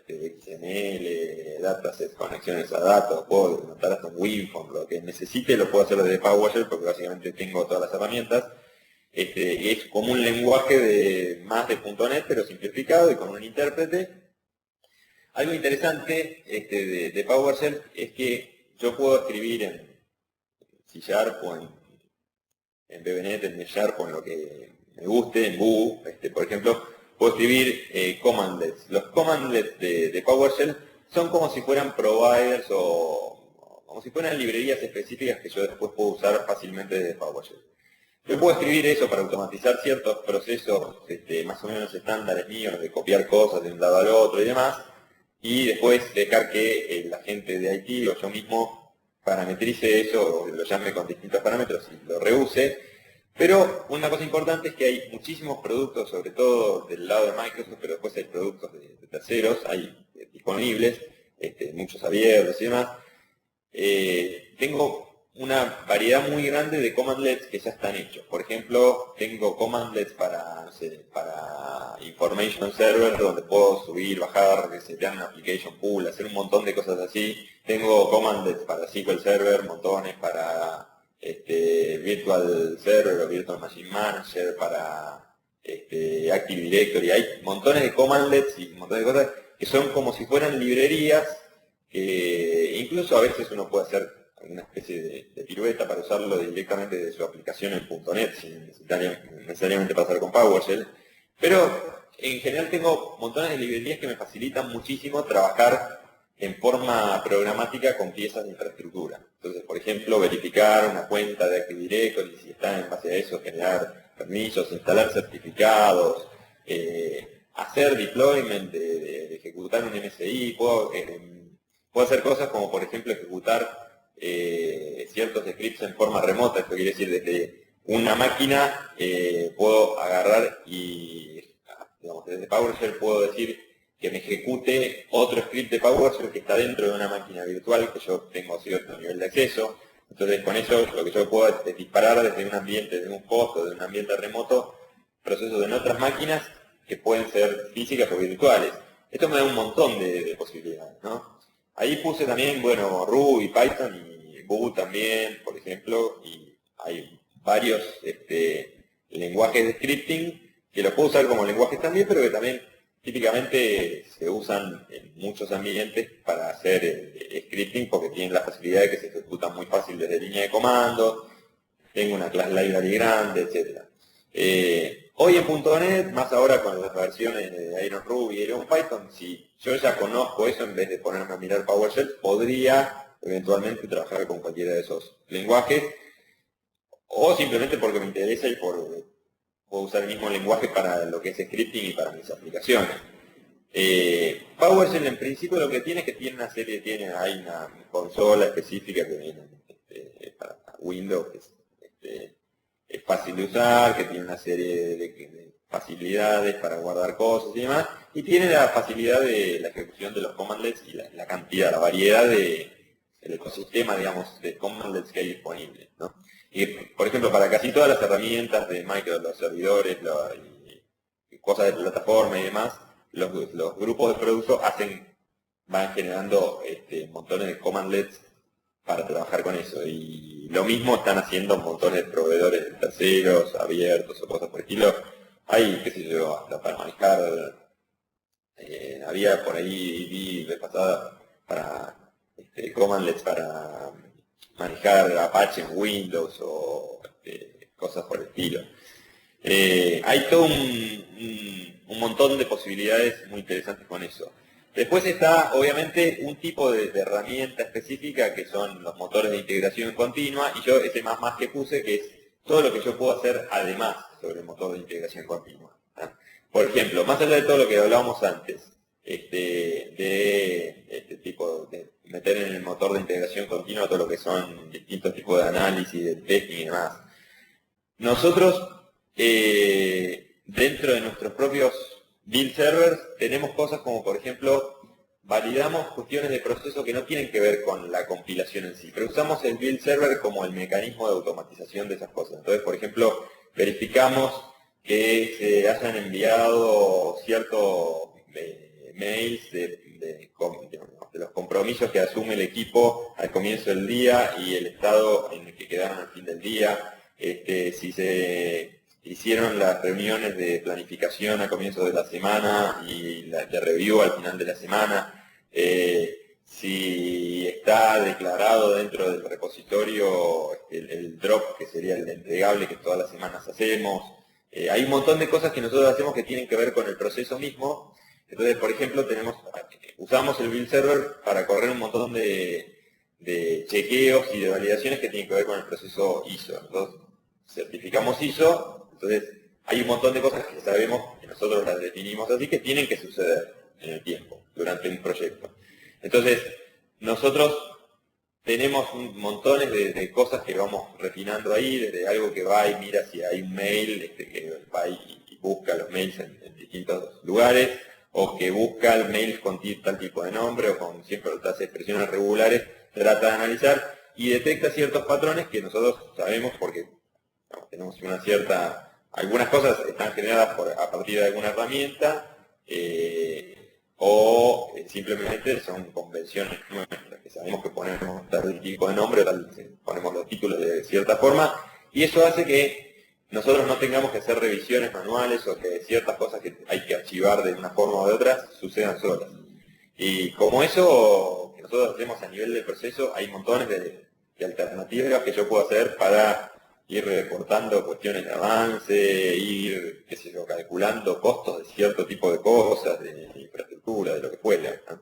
XML, datasets, conexiones a datos, puedo levantar hasta un WinForm, lo que necesite lo puedo hacer desde PowerShell porque básicamente tengo todas las herramientas. Es como un lenguaje más de .NET pero simplificado y con un intérprete. Algo interesante de PowerShell es que yo puedo escribir en C# o en VBNet, en Sharp o en lo que me guste, en Vue, por ejemplo, puedo escribir commandlets. Los commandlets de PowerShell son como si fueran providers o como si fueran librerías específicas que yo después puedo usar fácilmente desde PowerShell. Yo puedo escribir eso para automatizar ciertos procesos más o menos estándares míos de copiar cosas de un lado al otro y demás, y después dejar que la gente de IT o yo mismo parametrice eso, o lo llame con distintos parámetros y lo reuse. Pero una cosa importante es que hay muchísimos productos, sobre todo del lado de Microsoft, pero después hay productos de terceros, hay disponibles, muchos abiertos y demás. Tengo una variedad muy grande de commandlets que ya están hechos. Por ejemplo, tengo commandlets para, no sé, para Information Server, donde puedo subir, bajar, resetear una application pool, hacer un montón de cosas así. Tengo commandlets para SQL Server, montones para Virtual Server o Virtual Machine Manager, para Active Directory. Hay montones de commandlets y montones de cosas que son como si fueran librerías, que incluso a veces uno puede hacer alguna especie de pirueta para usarlo directamente de su aplicación en .NET, sin necesariamente pasar con PowerShell. Pero en general tengo montones de librerías que me facilitan muchísimo trabajar en forma programática con piezas de infraestructura. Entonces, por ejemplo, verificar una cuenta de Active Directory, si está en base a eso, generar permisos, instalar certificados, hacer deployment, de ejecutar un MSI, puedo hacer cosas como, por ejemplo, ejecutar ciertos scripts en forma remota. Esto quiere decir desde una máquina puedo agarrar y, digamos, desde PowerShell puedo decir que me ejecute otro script de PowerShell que está dentro de una máquina virtual que yo tengo cierto nivel de acceso. Entonces con eso lo que yo puedo es disparar desde un ambiente, desde un host o de un ambiente remoto, procesos en otras máquinas que pueden ser físicas o virtuales. Esto me da un montón de posibilidades, ¿no? Ahí puse también, bueno, Ruby, Python y Vue también, por ejemplo, y hay varios lenguajes de scripting que los puedo usar como lenguajes también, pero que también típicamente se usan en muchos ambientes para hacer scripting porque tienen la facilidad de que se ejecutan muy fácil desde línea de comando, tengo una class library grande, etc. Hoy en .NET, más ahora con las versiones de Iron Ruby y Iron Python, si yo ya conozco eso, en vez de ponerme a mirar PowerShell, podría eventualmente trabajar con cualquiera de esos lenguajes, o simplemente porque me interesa y puedo usar el mismo lenguaje para lo que es scripting y para mis aplicaciones. PowerShell en principio lo que tiene es que tiene una serie, hay una consola específica que viene para Windows, que es fácil de usar, que tiene una serie de facilidades para guardar cosas y demás, y tiene la facilidad de la ejecución de los commandlets y la cantidad, la variedad del ecosistema, digamos, de commandlets que hay disponibles, ¿no? Y, por ejemplo, para casi todas las herramientas de Microsoft, los servidores, y cosas de plataforma y demás, los grupos de producto van generando montones de commandlets para trabajar con eso. Y lo mismo están haciendo montones de proveedores terceros, abiertos o cosas por el estilo. Hay, qué sé yo, hasta para manejar, había por ahí, vi de pasada, para commandlets para manejar Apache en Windows o cosas por el estilo. Hay todo un montón de posibilidades muy interesantes con eso. Después está, obviamente, un tipo de herramienta específica que son los motores de integración continua, y yo ese más que puse, que es todo lo que yo puedo hacer además sobre el motor de integración continua, ¿no? Por ejemplo, más allá de todo lo que hablábamos antes, tipo de meter en el motor de integración continua todo lo que son distintos tipos de análisis, de testing y demás. Nosotros, dentro de nuestros propios build servers, tenemos cosas como, por ejemplo, validamos cuestiones de proceso que no tienen que ver con la compilación en sí, pero usamos el build server como el mecanismo de automatización de esas cosas. Entonces, por ejemplo, verificamos que se hayan enviado cierto mails de los compromisos que asume el equipo al comienzo del día y el estado en el que quedaron al fin del día, si se hicieron las reuniones de planificación al comienzo de la semana y de review al final de la semana, si está declarado dentro del repositorio el drop, que sería el entregable que todas las semanas hacemos. Hay un montón de cosas que nosotros hacemos que tienen que ver con el proceso mismo. Entonces, por ejemplo, usamos el build server para correr un montón de chequeos y de validaciones que tienen que ver con el proceso ISO. Entonces, certificamos ISO, entonces hay un montón de cosas que sabemos, que nosotros las definimos así, que tienen que suceder en el tiempo, durante un proyecto. Entonces, nosotros tenemos montones de cosas que vamos refinando ahí, desde algo que va y mira si hay un mail, que va y busca los mails en distintos lugares, o que busca el mail con tal tipo de nombre, o con siempre otras expresiones regulares, trata de analizar y detecta ciertos patrones que nosotros sabemos porque tenemos algunas cosas están generadas a partir de alguna herramienta, o simplemente son convenciones nuestras, que sabemos que ponemos tal tipo de nombre, ponemos los títulos de cierta forma, y eso hace que nosotros no tengamos que hacer revisiones manuales o que ciertas cosas que hay que archivar de una forma o de otra sucedan solas. Y como eso que nosotros hacemos a nivel del proceso, hay montones de alternativas que yo puedo hacer para ir reportando cuestiones de avance, ir, calculando costos de cierto tipo de cosas, de infraestructura, de lo que fuera, ¿no?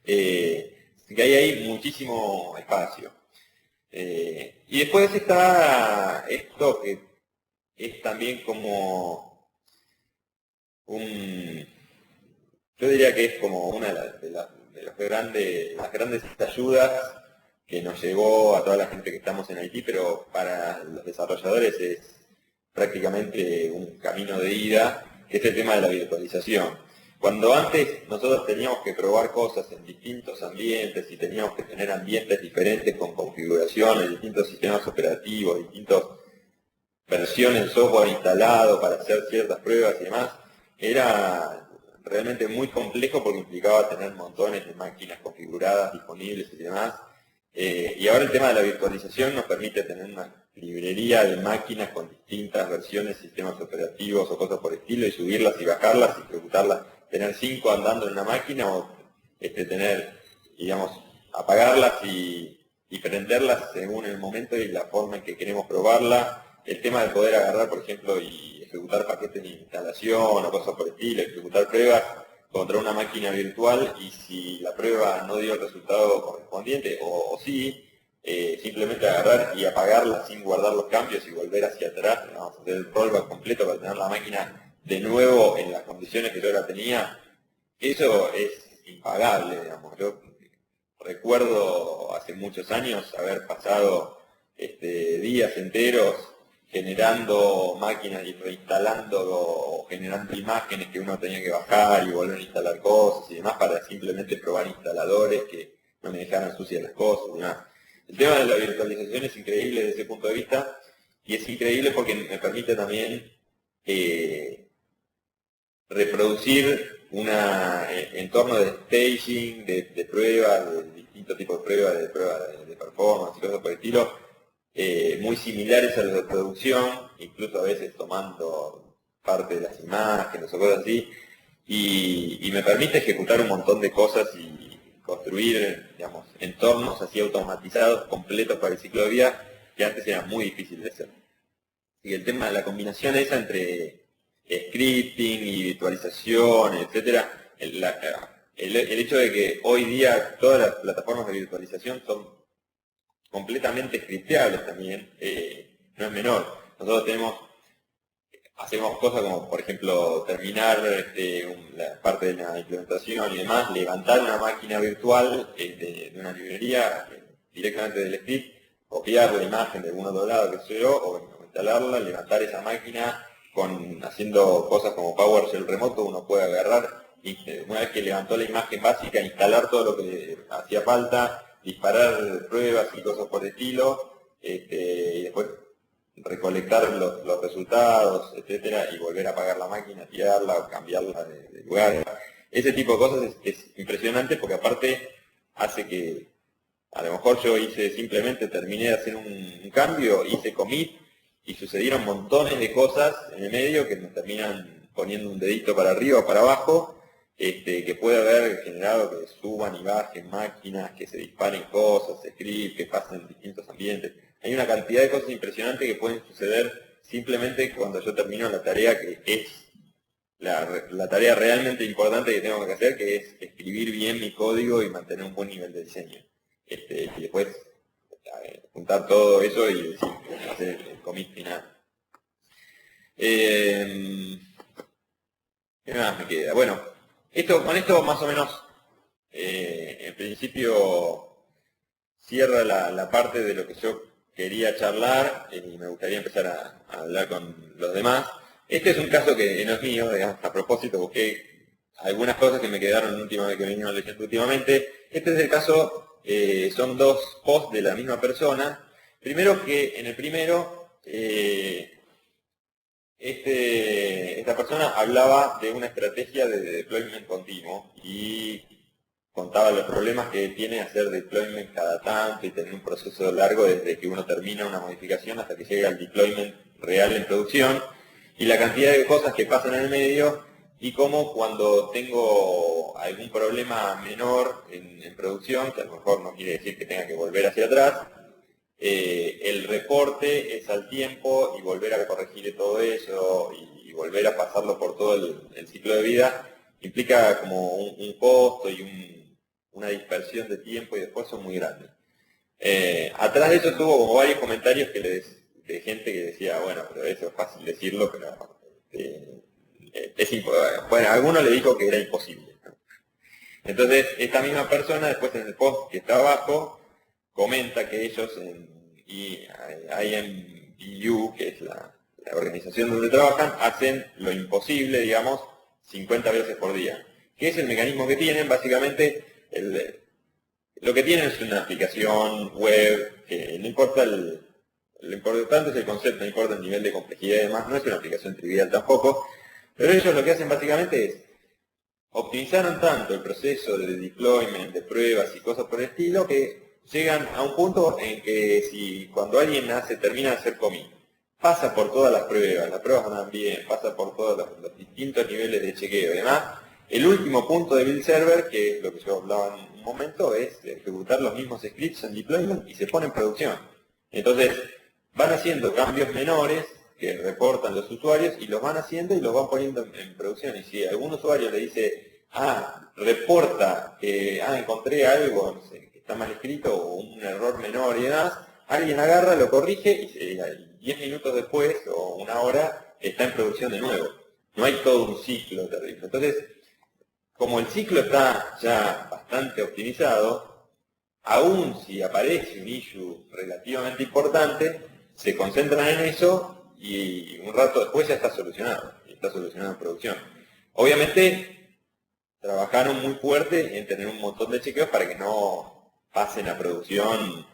Que hay muchísimo espacio. Y después está esto que es también como yo diría que es como una de las grandes ayudas que nos llegó a toda la gente que estamos en Haití, pero para los desarrolladores es prácticamente un camino de ida, que es el tema de la virtualización. Cuando antes nosotros teníamos que probar cosas en distintos ambientes y teníamos que tener ambientes diferentes con configuraciones, distintos sistemas operativos, distintas versiones de software instalado para hacer ciertas pruebas y demás, era realmente muy complejo porque implicaba tener montones de máquinas configuradas, disponibles y demás. Y ahora el tema de la virtualización nos permite tener una librería de máquinas con distintas versiones, sistemas operativos o cosas por el estilo, y subirlas y bajarlas y ejecutarlas, tener 5 andando en una máquina o tener, digamos, apagarlas y prenderlas según el momento y la forma en que queremos probarla. El tema de poder agarrar, por ejemplo, y ejecutar paquetes de instalación o cosas por el estilo, ejecutar pruebas contra una máquina virtual, y si la prueba no dio el resultado correspondiente o sí, simplemente agarrar y apagarla sin guardar los cambios y volver hacia atrás, vamos a hacer el rollback completo para tener la máquina de nuevo en las condiciones que yo la tenía. Eso es impagable, digamos. Yo recuerdo hace muchos años haber pasado días enteros generando máquinas y reinstalando o generando imágenes que uno tenía que bajar y volver a instalar cosas y demás para simplemente probar instaladores que no me dejaran sucias las cosas y demás. El tema de la virtualización es increíble desde ese punto de vista, y es increíble porque me permite también reproducir un entorno de staging, de pruebas, de distintos tipos de pruebas, de performance y cosas por el estilo, muy similares a los de producción, incluso a veces tomando parte de las imágenes o cosas así, y me permite ejecutar un montón de cosas y construir, digamos, entornos así automatizados, completos para el ciclo de vida, que antes era muy difícil de hacer. Y el tema de la combinación esa entre scripting y virtualización, etcétera, el hecho de que hoy día todas las plataformas de virtualización son completamente scripteables también, no es menor. Nosotros hacemos cosas como, por ejemplo, terminar la parte de la implementación y demás, levantar una máquina virtual de una librería directamente del script, copiar la imagen de algún otro lado, qué sé yo, o instalarla, levantar esa máquina haciendo cosas como PowerShell remoto. Uno puede agarrar y una vez que levantó la imagen básica, instalar todo lo que le hacía falta, disparar pruebas y cosas por el estilo, y después recolectar los resultados, etcétera, y volver a apagar la máquina, tirarla o cambiarla de lugar. Ese tipo de cosas es impresionante porque aparte hace que a lo mejor yo simplemente terminé de hacer un cambio, hice commit y sucedieron montones de cosas en el medio que me terminan poniendo un dedito para arriba o para abajo, que puede haber generado que suban y bajen máquinas, que se disparen cosas, scripts, que pasen en distintos ambientes. Hay una cantidad de cosas impresionantes que pueden suceder simplemente cuando yo termino la tarea que es la tarea realmente importante que tengo que hacer, que es escribir bien mi código y mantener un buen nivel de diseño. Y después juntar todo eso y hacer el commit final. ¿Qué más me queda? Bueno, con esto más o menos, en principio, cierra la parte de lo que yo quería charlar y me gustaría empezar a hablar con los demás. Este es un caso que no es mío, digamos, a propósito busqué algunas cosas que me quedaron que me vinieron leyendo últimamente. Este es el caso, son dos posts de la misma persona. Primero que en el primero, esta persona hablaba de una estrategia de deployment continuo y contaba los problemas que tiene hacer deployment cada tanto y tener un proceso largo desde que uno termina una modificación hasta que llega al deployment real en producción y la cantidad de cosas que pasan en el medio y cómo cuando tengo algún problema menor en producción, que a lo mejor no quiere decir que tenga que volver hacia atrás, el reporte es al tiempo y volver a corregir todo eso y volver a pasarlo por todo el ciclo de vida implica como un costo y una dispersión de tiempo y de esfuerzo muy grande. Atrás de eso tuvo como varios comentarios de gente que decía, bueno, pero eso es fácil decirlo, pero bueno, a alguno le dijo que era imposible, ¿no? Entonces, esta misma persona, después en el post que está abajo, comenta que ellos en IMBU, que es la organización donde trabajan, hacen lo imposible, digamos, 50 veces por día. ¿Qué es el mecanismo que tienen? Básicamente, lo que tienen es una aplicación web, que no importa lo importante es el concepto, no importa el nivel de complejidad y demás, no es una aplicación trivial tampoco, pero ellos lo que hacen básicamente es optimizaron tanto el proceso de deployment, de pruebas y cosas por el estilo, que llegan a un punto en que si cuando alguien termina de hacer commit, pasa por todas las pruebas andan bien, pasa por todos los distintos niveles de chequeo y demás, el último punto de build server, que es lo que yo hablaba en un momento, es ejecutar los mismos scripts en deployment y se pone en producción. Entonces, van haciendo cambios menores que reportan los usuarios y los van haciendo y los van poniendo en producción. Y si algún usuario le dice, reporta que encontré algo, no sé, que está mal escrito o un error menor y demás, alguien agarra, lo corrige y 10 minutos después o una hora está en producción de nuevo. No hay todo un ciclo terrible. Entonces, como el ciclo está ya bastante optimizado, aún si aparece un issue relativamente importante, se concentran en eso y un rato después ya está solucionado en producción. Obviamente, trabajaron muy fuerte en tener un montón de chequeos para que no pasen a producción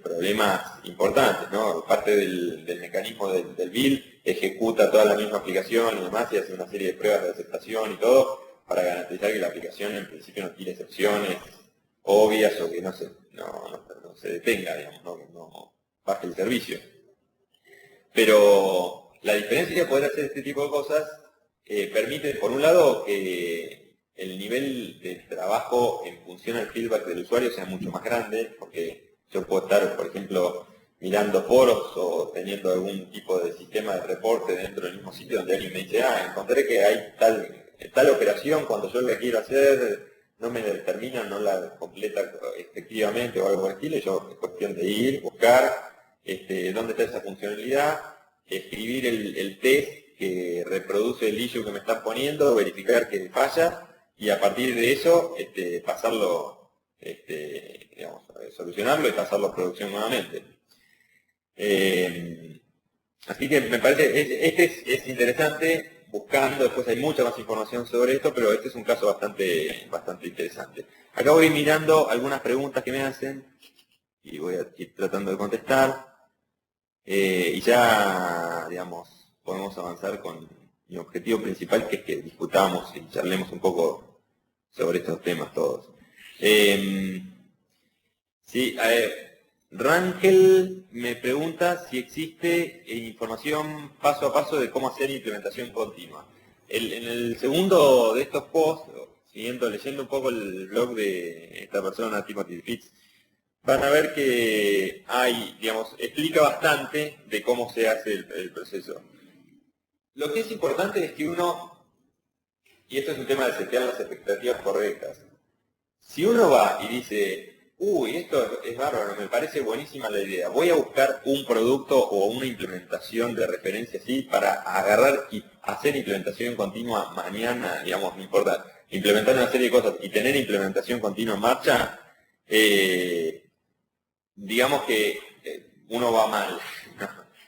problemas importantes, ¿no? Parte del mecanismo del build ejecuta toda la misma aplicación y demás y hace una serie de pruebas de aceptación y todo para garantizar que la aplicación en principio no tiene excepciones obvias o que no se detenga, digamos, no baje el servicio. Pero la diferencia de poder hacer este tipo de cosas permite, por un lado, que el nivel de trabajo en función al feedback del usuario sea mucho más grande, porque yo puedo estar, por ejemplo, mirando foros o teniendo algún tipo de sistema de reporte dentro del mismo sitio donde alguien me dice, encontré que hay tal operación, cuando yo la quiero hacer, no me determina, no la completa efectivamente o algo por el estilo, yo es cuestión de ir, buscar dónde está esa funcionalidad, escribir el test que reproduce el issue que me están poniendo, verificar que falla y a partir de eso pasarlo, solucionarlo y pasarlo a producción nuevamente. Así que me parece, es interesante, buscando, después hay mucha más información sobre esto, pero este es un caso bastante interesante. Acá voy mirando algunas preguntas que me hacen y voy a ir tratando de contestar. y ya, digamos, podemos avanzar con mi objetivo principal, que es que discutamos y charlemos un poco sobre estos temas todos. Sí, Rangel me pregunta si existe información paso a paso de cómo hacer implementación continua. En el segundo de estos posts, leyendo un poco el blog de esta persona, Timothy Fitz, van a ver que hay, digamos, explica bastante de cómo se hace el proceso. Lo que es importante es que uno, y esto es un tema de setear las expectativas correctas, si uno va y dice, uy, esto es bárbaro, me parece buenísima la idea, voy a buscar un producto o una implementación de referencia así para agarrar y hacer implementación continua mañana, digamos, no importa, implementar una serie de cosas y tener implementación continua en marcha, digamos que uno va mal.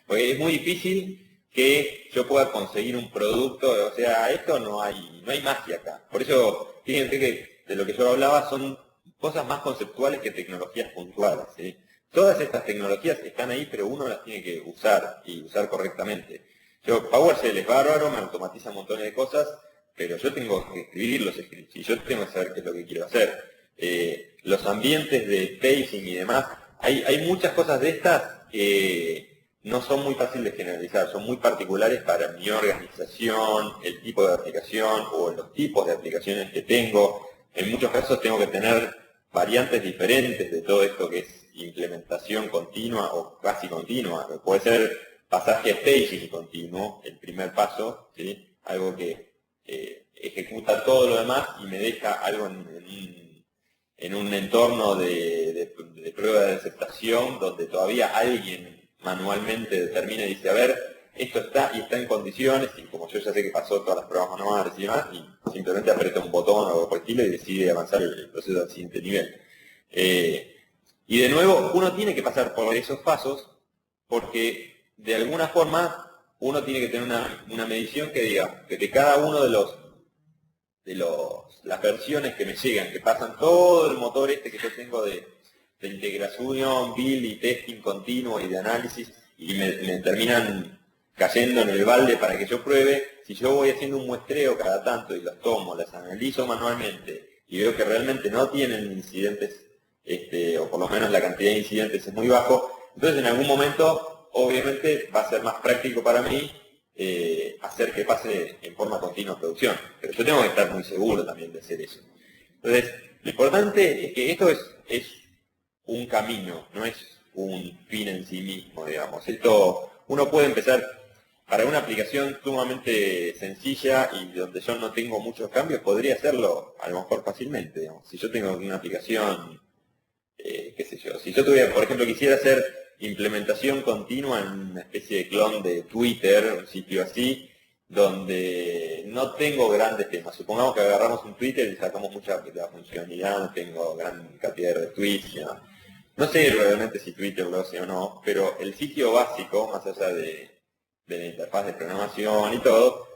Porque es muy difícil que yo pueda conseguir un producto, o sea, esto no hay magia acá. Por eso, fíjense que de lo que yo hablaba son cosas más conceptuales que tecnologías puntuales, ¿sí? Todas estas tecnologías están ahí, pero uno las tiene que usar y usar correctamente. PowerShell es bárbaro, me automatiza un montón de cosas, pero yo tengo que escribir los scripts y yo tengo que saber qué es lo que quiero hacer. Los ambientes de staging y demás, hay muchas cosas de estas que no son muy fáciles de generalizar, son muy particulares para mi organización, el tipo de aplicación o los tipos de aplicaciones que tengo. En muchos casos tengo que tener variantes diferentes de todo esto que es implementación continua o casi continua. Puede ser pasaje a staging continuo, el primer paso, ¿sí? Algo que ejecuta todo lo demás y me deja algo en un entorno de prueba de aceptación donde todavía alguien manualmente determina y dice, a ver, esto está y está en condiciones, y como yo ya sé que pasó todas las pruebas manuales y demás, y simplemente aprieta un botón o algo por el estilo y decide avanzar el proceso al siguiente nivel. Y de nuevo, uno tiene que pasar por esos pasos porque de alguna forma uno tiene que tener una medición que diga que de cada uno de las versiones que me llegan, que pasan todo el motor este que yo tengo de integración, build y testing continuo y de análisis, y me terminan cayendo en el balde para que yo pruebe. Si yo voy haciendo un muestreo cada tanto y los tomo, las analizo manualmente y veo que realmente no tienen incidentes, o por lo menos la cantidad de incidentes es muy bajo, entonces en algún momento obviamente va a ser más práctico para mí hacer que pase en forma continua a producción. Pero yo tengo que estar muy seguro también de hacer eso. Entonces, lo importante es que esto es un camino, no es un fin en sí mismo, digamos. Esto uno puede empezar para una aplicación sumamente sencilla y donde yo no tengo muchos cambios, podría hacerlo a lo mejor fácilmente, digamos. Si yo tengo una aplicación, qué sé yo, si yo tuviera, por ejemplo, quisiera hacer implementación continua en una especie de clon de Twitter, un sitio así, donde no tengo grandes temas. Supongamos que agarramos un Twitter y sacamos mucha de la funcionalidad, no tengo gran cantidad de retweets, no sé realmente si Twitter lo hace o no, pero el sitio básico, más allá de la interfaz de programación y todo,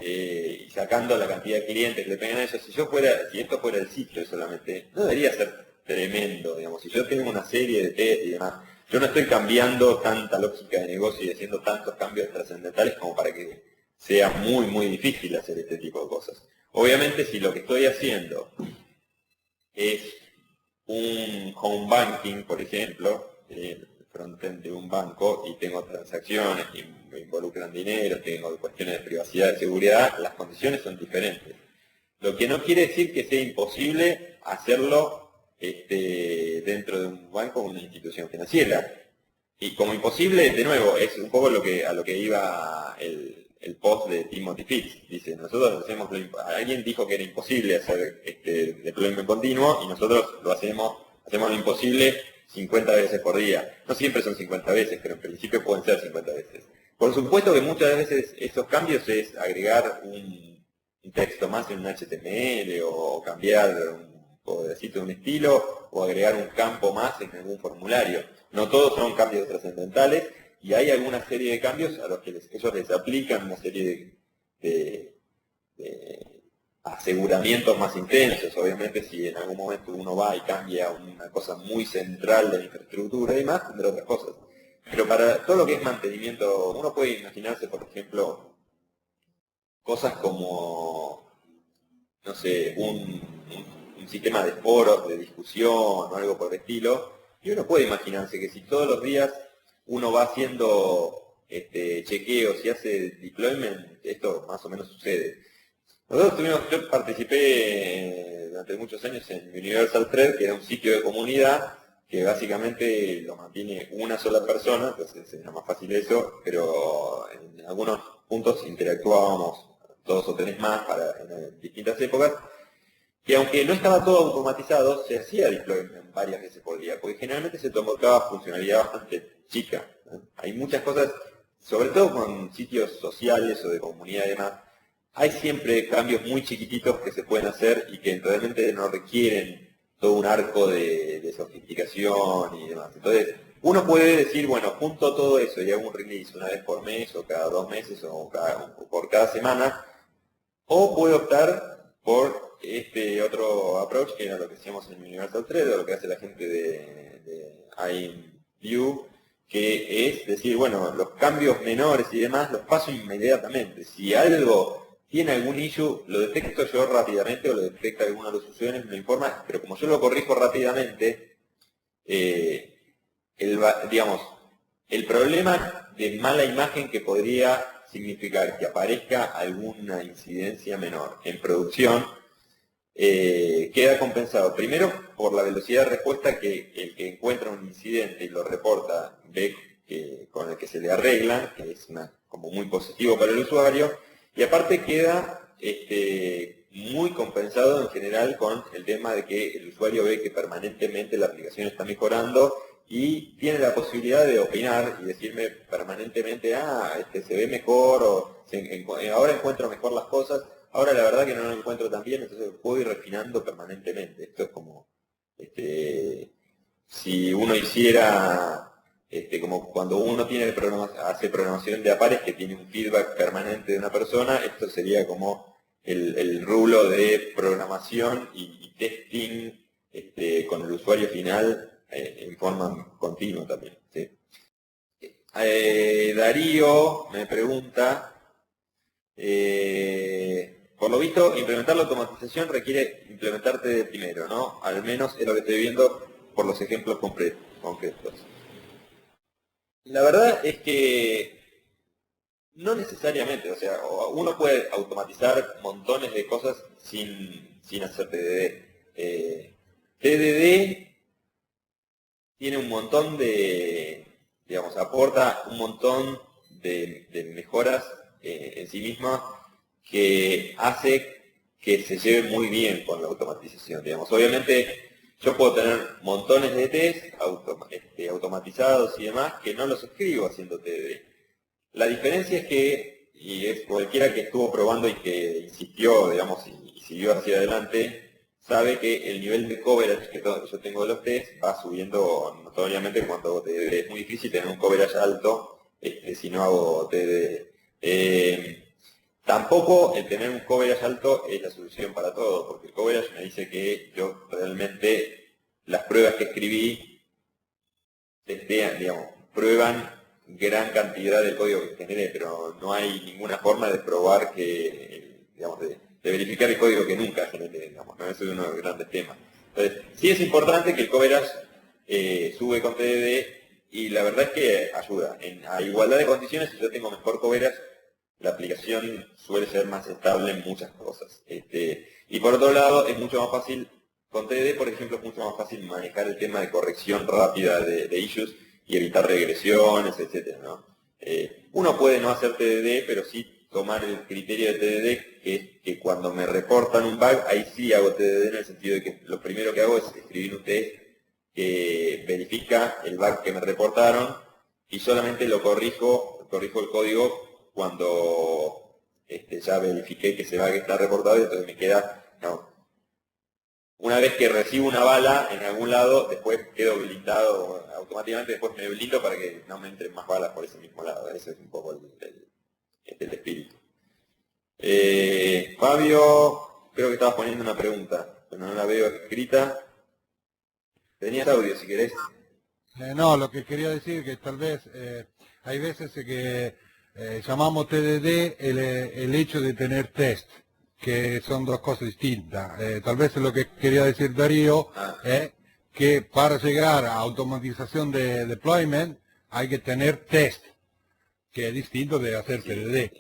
y sacando la cantidad de clientes que le pegan a eso, si esto fuera el sitio solamente, no debería ser tremendo, digamos. Si yo tengo una serie de test y demás, yo no estoy cambiando tanta lógica de negocio y haciendo tantos cambios trascendentales como para que sea muy, muy difícil hacer este tipo de cosas. Obviamente, si lo que estoy haciendo es un home banking, por ejemplo, el frontend de un banco, y tengo transacciones que involucran dinero, tengo cuestiones de privacidad y seguridad, las condiciones son diferentes. Lo que no quiere decir que sea imposible hacerlo dentro de un banco o una institución financiera. Y como imposible, de nuevo, es un poco a lo que iba el post de Timothy Fitz. Dice, nosotros hacemos alguien dijo que era imposible hacer deployment continuo y nosotros hacemos lo imposible 50 veces por día. No siempre son 50 veces, pero en principio pueden ser 50 veces. Por supuesto que muchas veces esos cambios es agregar un texto más en un HTML o cambiar un pedacito de un estilo o agregar un campo más en algún formulario. No todos son cambios trascendentales y hay alguna serie de cambios a los que ellos les aplican una serie de aseguramientos más intensos. Obviamente si en algún momento uno va y cambia una cosa muy central de la infraestructura y demás, tendrá otras cosas. Pero para todo lo que es mantenimiento, uno puede imaginarse, por ejemplo, cosas como, no sé, un sistema de foros, de discusión o algo por el estilo, y uno puede imaginarse que si todos los días uno va haciendo chequeos y hace deployment, esto más o menos sucede. Yo participé durante muchos años en Universal Thread, que era un sitio de comunidad que básicamente lo mantiene una sola persona, entonces era más fácil eso, pero en algunos puntos interactuábamos 2 o 3 más en distintas épocas, y aunque no estaba todo automatizado, se hacía deployment varias veces por día, porque generalmente se tomaba funcionalidad bastante chica, ¿no? Hay muchas cosas, sobre todo con sitios sociales o de comunidad y demás, hay siempre cambios muy chiquititos que se pueden hacer y que realmente no requieren todo un arco de sofisticación y demás. Entonces, uno puede decir, bueno, junto todo eso y hago un release una vez por mes o cada 2 meses o por cada semana, o puede optar por este otro approach, que era lo que hacíamos en Universal Thread, o lo que hace la gente de IMView, que es decir, bueno, los cambios menores y demás los paso inmediatamente. Si algo tiene algún issue, lo detecto yo rápidamente, o lo detecta alguno de los usuarios, me informa, pero como yo lo corrijo rápidamente, digamos, el problema de mala imagen que podría significar que aparezca alguna incidencia menor en producción, queda compensado primero por la velocidad de respuesta que el que encuentra un incidente y lo reporta ve con el que se le arregla, que es como muy positivo para el usuario, y aparte queda muy compensado en general con el tema de que el usuario ve que permanentemente la aplicación está mejorando y tiene la posibilidad de opinar y decirme permanentemente, se ve mejor, o ahora encuentro mejor las cosas, ahora la verdad que no lo encuentro tan bien, entonces puedo ir refinando permanentemente. Esto es como, si uno hiciera, como cuando uno hace programación de apares que tiene un feedback permanente de una persona, esto sería como el rulo de programación y testing con el usuario final en forma continua también. ¿Sí? Darío me pregunta, por lo visto, implementar la automatización requiere implementarte de primero, ¿no? Al menos es lo que estoy viendo por los ejemplos concretos. La verdad es que no necesariamente, o sea, uno puede automatizar montones de cosas sin hacer TDD. TDD tiene un montón digamos, aporta un montón de mejoras en sí misma que hace que se lleve muy bien con la automatización. Digamos, obviamente yo puedo tener montones de test automatizados y demás que no los escribo haciendo TDD. La diferencia es que, y es cualquiera que estuvo probando y que insistió, digamos, y siguió hacia adelante, sabe que el nivel de coverage que yo tengo de los test va subiendo notoriamente cuando hago TDD. Es muy difícil tener un coverage alto si no hago TDD. Tampoco el tener un coverage alto es la solución para todo, porque el coverage me dice que yo realmente las pruebas que escribí testean, digamos, prueban gran cantidad del código que generé, pero no hay ninguna forma de probar que, digamos, de verificar el código que nunca generé, digamos, ¿no? Eso es uno de los grandes temas. Entonces, sí es importante que el coverage sube con TDD, y la verdad es que ayuda. A igualdad de condiciones, si yo tengo mejor coverage, la aplicación suele ser más estable en muchas cosas. Y por otro lado, es mucho más fácil, con TDD, por ejemplo, es mucho más fácil manejar el tema de corrección rápida de issues y evitar regresiones, etcétera, ¿no? Uno puede no hacer TDD, pero sí tomar el criterio de TDD, que es que cuando me reportan un bug, ahí sí hago TDD, en el sentido de que lo primero que hago es escribir un test que verifica el bug que me reportaron y solamente lo corrijo el código cuando ya verifiqué que ese bug está reportado, y entonces me queda, no. Una vez que recibo una bala en algún lado, después quedo blindado automáticamente, después me blindo para que no me entren más balas por ese mismo lado. Ese es un poco el espíritu. Fabio, creo que estabas poniendo una pregunta, pero no la veo escrita. Tenías audio, si querés. No, lo que quería decir que tal vez hay veces que llamamos TDD el hecho de tener test, que son dos cosas distintas. Tal vez lo que quería decir Darío es que para llegar a automatización de deployment hay que tener test, que es distinto de hacer TDD.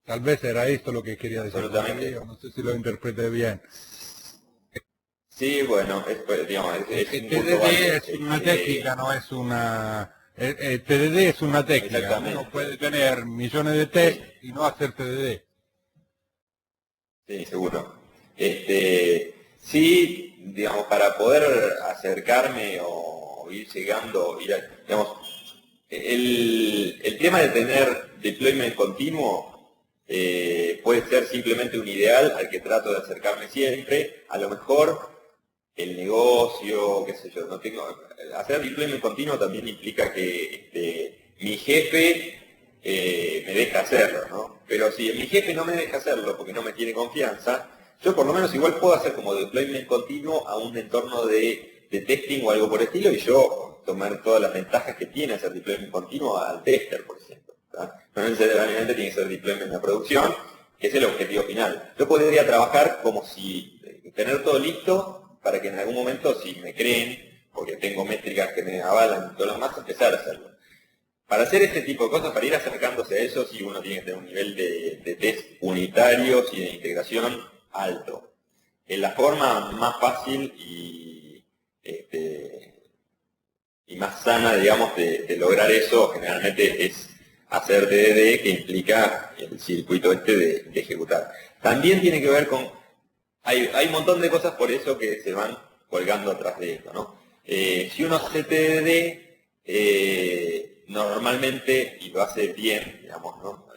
Tal vez era esto lo que quería decir Darío, no sé si lo interpreté bien. Sí, bueno, digamos, es un punto TDD válido. es una técnica, no es una... TDD es una técnica. Exactamente. Uno puede tener millones de test y no hacer TDD. Sí, seguro. Sí, digamos, para poder acercarme o ir llegando, digamos, el tema de tener deployment continuo puede ser simplemente un ideal al que trato de acercarme siempre. A lo mejor el negocio, qué sé yo, no tengo... Hacer deployment continuo también implica que mi jefe me deja hacerlo, ¿no? Pero si mi jefe no me deja hacerlo porque no me tiene confianza, yo por lo menos igual puedo hacer como deployment continuo a un entorno de testing o algo por el estilo y yo tomar todas las ventajas que tiene hacer deployment continuo al tester, por ejemplo. No necesariamente tiene que ser deployment en producción, que es el objetivo final. Yo podría trabajar como si tener todo listo para que en algún momento, si me creen, porque tengo métricas que me avalan y todo lo demás, empezar a hacerlo. Para hacer este tipo de cosas, para ir acercándose a eso, sí uno tiene que tener un nivel de test unitarios y de integración alto. La forma más fácil y más sana, digamos, de lograr eso, generalmente es hacer DDD, que implica el circuito de ejecutar. También tiene que ver con... Hay un montón de cosas por eso que se van colgando atrás de esto, ¿no? Si uno hace TDD, normalmente, y lo hace bien, digamos, ¿no?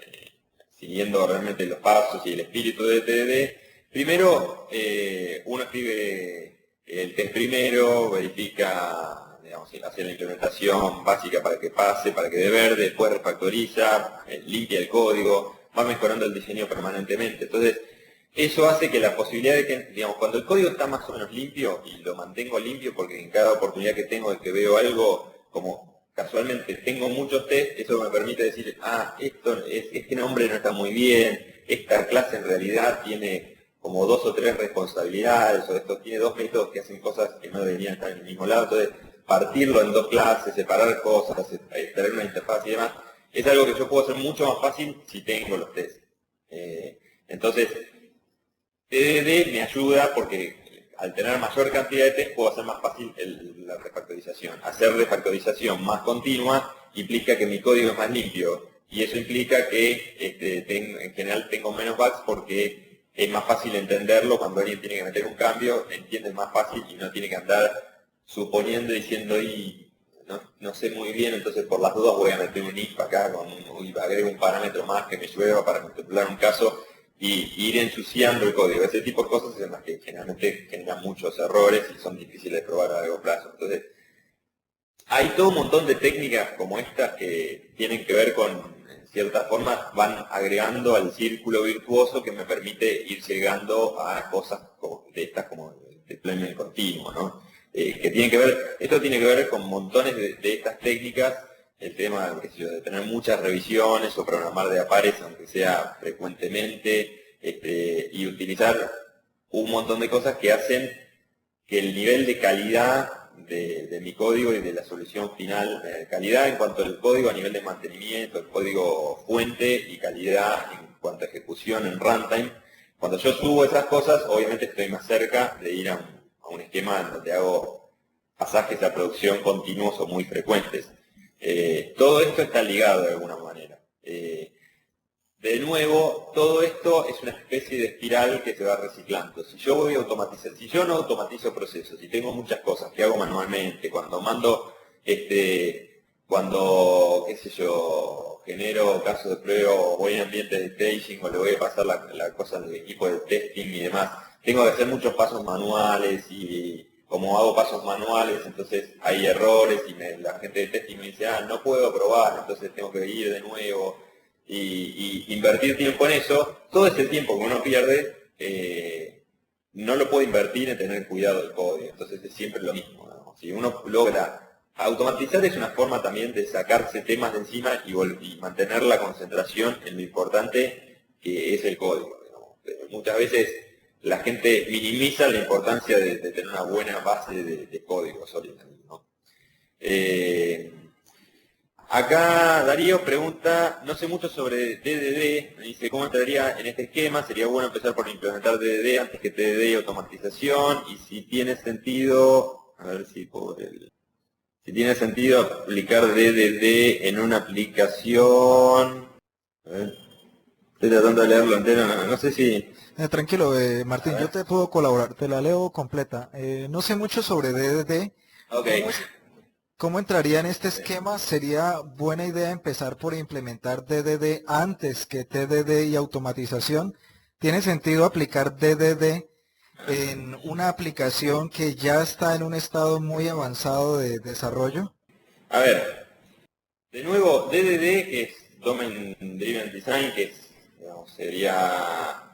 Siguiendo realmente los pasos y el espíritu de TDD, primero uno escribe el test primero, verifica, digamos, hace la implementación básica para que pase, para que dé verde, después refactoriza, limpia el código, va mejorando el diseño permanentemente. Entonces, eso hace que la posibilidad de que, digamos, cuando el código está más o menos limpio, y lo mantengo limpio porque en cada oportunidad que tengo de que veo algo, como casualmente tengo muchos test, eso me permite decir, este nombre no está muy bien, esta clase en realidad tiene como 2 o 3 responsabilidades, o esto tiene 2 métodos que hacen cosas que no deberían estar en el mismo lado, entonces partirlo en 2 clases, separar cosas, tener una interfaz y demás, es algo que yo puedo hacer mucho más fácil si tengo los tests. Entonces, TDD me ayuda porque al tener mayor cantidad de test puedo hacer más fácil la refactorización. Hacer refactorización más continua implica que mi código es más limpio y eso implica que en general tengo menos bugs porque es más fácil entenderlo cuando alguien tiene que meter un cambio, entiende más fácil y no tiene que andar suponiendo y diciendo y no sé muy bien, entonces por las dudas voy a meter un if acá, agrego un parámetro más que me llueva para manipular un caso y ir ensuciando el código. Ese tipo de cosas en las que generalmente generan muchos errores y son difíciles de probar a largo plazo. Entonces, hay todo un montón de técnicas como estas que tienen que ver con, en cierta forma, van agregando al círculo virtuoso que me permite ir llegando a cosas de estas como el deployment continuo, ¿no? Que tiene que ver, esto tiene que ver con montones de estas técnicas, el tema de tener muchas revisiones o programar de a pares, aunque sea frecuentemente, y utilizar un montón de cosas que hacen que el nivel de calidad de mi código y de la solución final, calidad en cuanto al código a nivel de mantenimiento, el código fuente y calidad en cuanto a ejecución en runtime. Cuando yo subo esas cosas, obviamente estoy más cerca de ir a un esquema en donde hago pasajes a producción continuos o muy frecuentes. Todo esto está ligado de alguna manera. De nuevo, todo esto es una especie de espiral que se va reciclando. Si yo voy a automatizar, si yo no automatizo procesos y tengo muchas cosas que hago manualmente, cuando mando, cuando, qué sé yo, genero casos de prueba o voy a ambientes de staging o le voy a pasar la cosa al equipo de testing y demás, tengo que hacer muchos pasos manuales y como hago pasos manuales, entonces hay errores y la gente de testing me dice, no puedo probar, entonces tengo que ir de nuevo. Y invertir tiempo en eso, todo ese tiempo que uno pierde, no lo puede invertir en tener cuidado del código. Entonces es siempre lo mismo, ¿no? Si uno logra automatizar es una forma también de sacarse temas de encima y mantener la concentración en lo importante que es el código, digamos. Pero muchas veces la gente minimiza la importancia de tener una buena base de código sólido, ¿no? Acá Darío pregunta, no sé mucho sobre DDD, me dice, ¿cómo entraría en este esquema? Sería bueno empezar por implementar DDD antes que TDD y automatización, y si tiene sentido, a ver si puedo ver si tiene sentido aplicar DDD en una aplicación, a ver, estoy tratando de leerlo entero, no sé si... Tranquilo, Martín, yo te puedo colaborar, te la leo completa. No sé mucho sobre DDD. Ok. ¿Cómo entraría en este esquema? Sería buena idea empezar por implementar DDD antes que TDD y automatización. ¿Tiene sentido aplicar DDD en una aplicación que ya está en un estado muy avanzado de desarrollo? A ver, de nuevo, DDD, que es Domain Driven Design, que es, digamos, sería...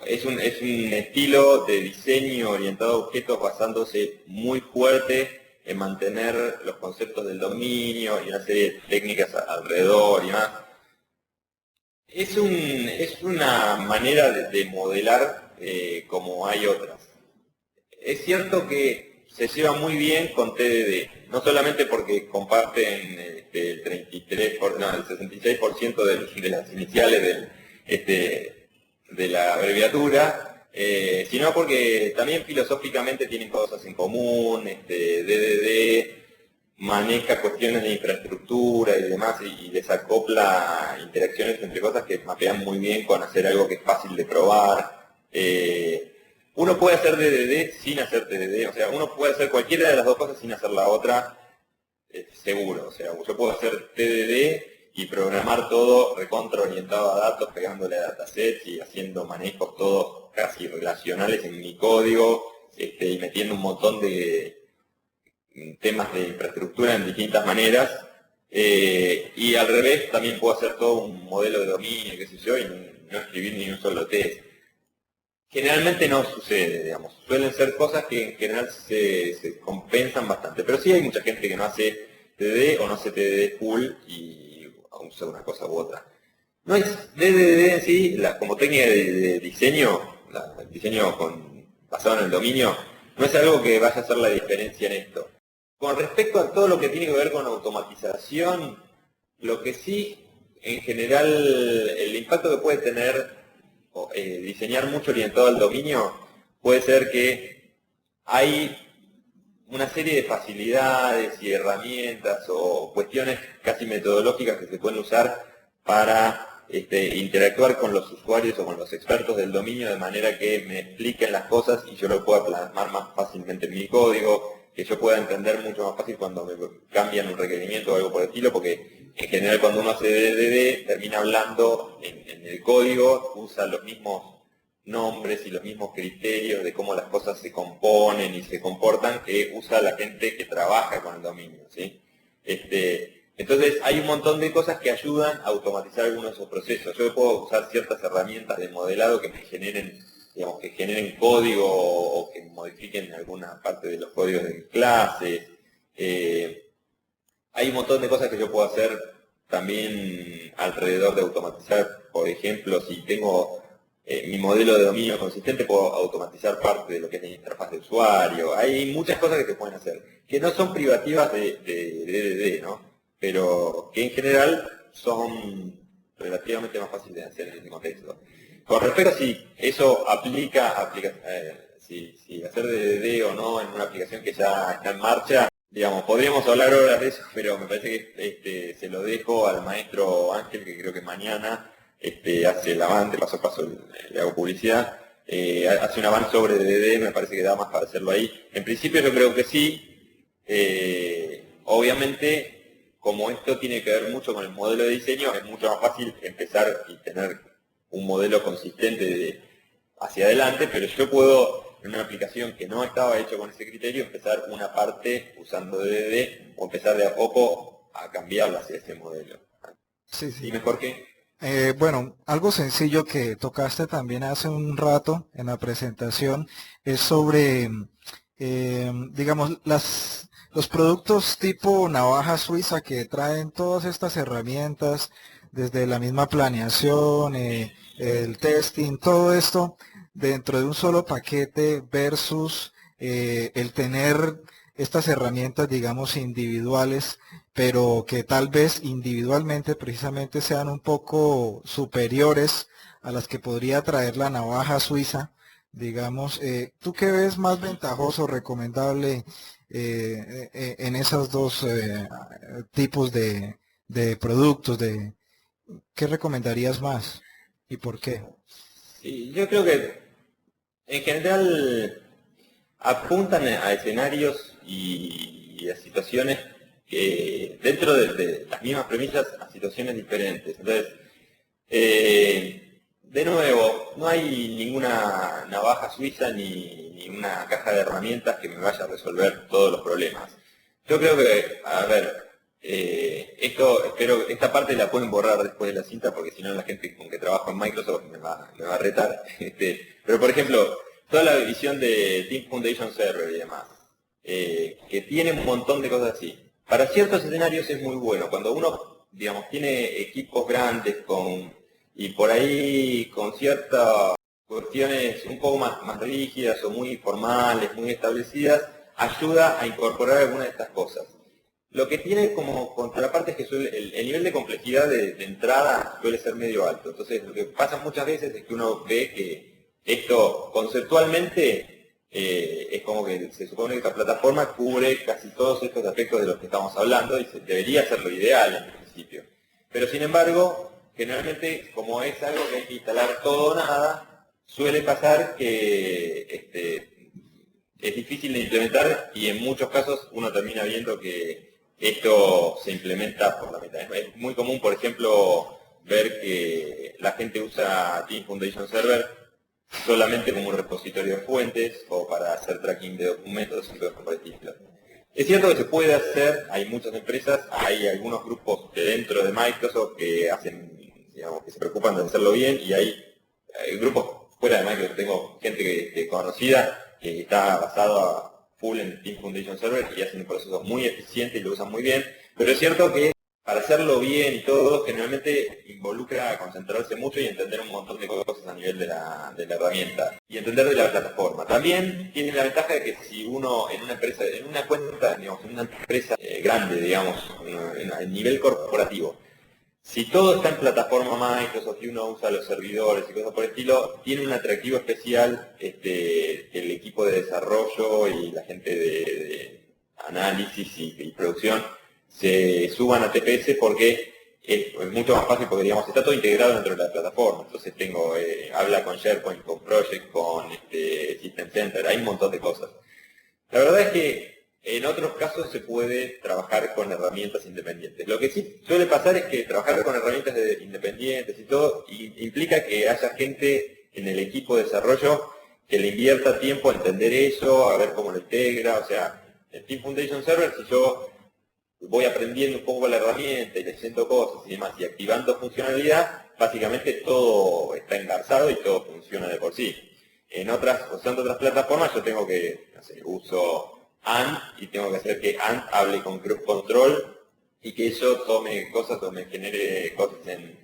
es un estilo de diseño orientado a objetos basándose muy fuerte en mantener los conceptos del dominio y una serie de técnicas alrededor y más. Es una manera de modelar como hay otras. Es cierto que se lleva muy bien con TDD, no solamente porque comparten el 66% de las iniciales de la abreviatura, sino porque también filosóficamente tienen cosas en común. DDD maneja cuestiones de infraestructura y demás y desacopla interacciones entre cosas que mapean muy bien con hacer algo que es fácil de probar. Uno puede hacer DDD sin hacer TDD, o sea, uno puede hacer cualquiera de las dos cosas sin hacer la otra, seguro. O sea, yo puedo hacer TDD y programar todo recontra orientado a datos, pegándole a datasets y haciendo manejos todos casi relacionales en mi código, y metiendo un montón de temas de infraestructura en distintas maneras. Y al revés, también puedo hacer todo un modelo de dominio, qué sé yo, y no escribir ni un solo test. Generalmente no sucede, digamos. Suelen ser cosas que en general se compensan bastante. Pero sí hay mucha gente que no hace TDD o no hace TDD full y usa una cosa u otra. No es DDD en sí, como técnica de diseño, el diseño basado en el dominio, no es algo que vaya a hacer la diferencia en esto. Con respecto a todo lo que tiene que ver con automatización, lo que sí, en general, el impacto que puede tener diseñar mucho orientado al dominio, puede ser que hay una serie de facilidades y herramientas o cuestiones casi metodológicas que se pueden usar para interactuar con los usuarios o con los expertos del dominio de manera que me expliquen las cosas y yo lo pueda plasmar más fácilmente en mi código, que yo pueda entender mucho más fácil cuando me cambian un requerimiento o algo por el estilo, porque en general cuando uno hace DDD termina hablando en el código, usa los mismos nombres y los mismos criterios de cómo las cosas se componen y se comportan que usa la gente que trabaja con el dominio, ¿sí? Entonces hay un montón de cosas que ayudan a automatizar algunos de esos procesos. Yo puedo usar ciertas herramientas de modelado que me generen, digamos, que generen código o que modifiquen alguna parte de los códigos de mis clases. Hay un montón de cosas que yo puedo hacer también alrededor de automatizar. Por ejemplo, si tengo mi modelo de dominio consistente, puedo automatizar parte de lo que es la interfaz de usuario. Hay muchas cosas que se pueden hacer, que no son privativas de DDD, ¿no? Pero que en general son relativamente más fáciles de hacer en este contexto. Con respecto a si eso aplica si hacer DDD o no en una aplicación que ya está en marcha, digamos, podríamos hablar horas de eso, pero me parece que se lo dejo al maestro Ángel, que creo que mañana hace el avance, paso a paso le hago publicidad, hace un avance sobre DDD, me parece que da más para hacerlo ahí. En principio yo creo que sí, obviamente como esto tiene que ver mucho con el modelo de diseño, es mucho más fácil empezar y tener un modelo consistente hacia adelante, pero yo puedo, en una aplicación que no estaba hecho con ese criterio, empezar una parte usando DDD o empezar de a poco a cambiarlo hacia ese modelo. Sí, sí. ¿Y mejor qué? Bueno, algo sencillo que tocaste también hace un rato en la presentación es sobre, digamos, Los productos tipo navaja suiza que traen todas estas herramientas, desde la misma planeación, el testing, todo esto dentro de un solo paquete versus el tener estas herramientas, digamos, individuales, pero que tal vez individualmente precisamente sean un poco superiores a las que podría traer la navaja suiza, digamos. ¿Tú qué ves más ventajoso, recomendable en esos dos tipos de productos? ¿Qué recomendarías más y por qué? Sí, yo creo que en general apuntan a escenarios y a situaciones que dentro de las mismas premisas a situaciones diferentes. Entonces, de nuevo, no hay ninguna navaja suiza ni una caja de herramientas que me vaya a resolver todos los problemas. Yo creo que, a ver, espero esta parte la pueden borrar después de la cinta porque si no la gente con que trabajo en Microsoft me va a retar. Pero por ejemplo, toda la división de Team Foundation Server y demás, que tiene un montón de cosas así. Para ciertos escenarios es muy bueno. Cuando uno, digamos, tiene equipos grandes y por ahí con ciertas cuestiones un poco más rígidas o muy formales, muy establecidas, ayuda a incorporar alguna de estas cosas. Lo que tiene como contraparte es que el nivel de complejidad de entrada suele ser medio alto. Entonces, lo que pasa muchas veces es que uno ve que esto conceptualmente es como que se supone que la plataforma cubre casi todos estos aspectos de los que estamos hablando y debería ser lo ideal en principio. Pero sin embargo, generalmente, como es algo que hay que instalar todo o nada, suele pasar que es difícil de implementar y en muchos casos uno termina viendo que esto se implementa por la mitad. Es muy común, por ejemplo, ver que la gente usa Team Foundation Server solamente como un repositorio de fuentes o para hacer tracking de documentos y cosas por el estilo. Es cierto que se puede hacer, hay muchas empresas, hay algunos grupos de dentro de Microsoft que hacen, digamos, que se preocupan de hacerlo bien y hay grupos fuera de Microsoft. Tengo gente conocida que está basada full en Team Foundation Server y hacen un proceso muy eficiente y lo usan muy bien, pero es cierto que para hacerlo bien y todo, generalmente involucra concentrarse mucho y entender un montón de cosas a nivel de la herramienta y entender de la plataforma. También tiene la ventaja de que si uno en una empresa, en una cuenta, digamos, en una empresa grande, digamos, a nivel corporativo, si todo está en plataforma Microsoft y uno usa los servidores y cosas por el estilo, tiene un atractivo especial el equipo de desarrollo y la gente de análisis y producción se suban a TPS porque es mucho más fácil porque digamos está todo integrado dentro de la plataforma. Entonces habla con SharePoint, con Project, con System Center, hay un montón de cosas. La verdad es que en otros casos se puede trabajar con herramientas independientes. Lo que sí suele pasar es que trabajar con herramientas independientes y todo implica que haya gente en el equipo de desarrollo que le invierta tiempo a entender eso, a ver cómo lo integra. O sea, el Team Foundation Server, si yo voy aprendiendo un poco la herramienta y leyendo cosas y demás y activando funcionalidad, básicamente todo está engarzado y todo funciona de por sí. Usando otras plataformas yo tengo que, no sé, uso Ant y tengo que hacer que Ant hable con Cruise Control y que eso tome cosas o me genere cosas en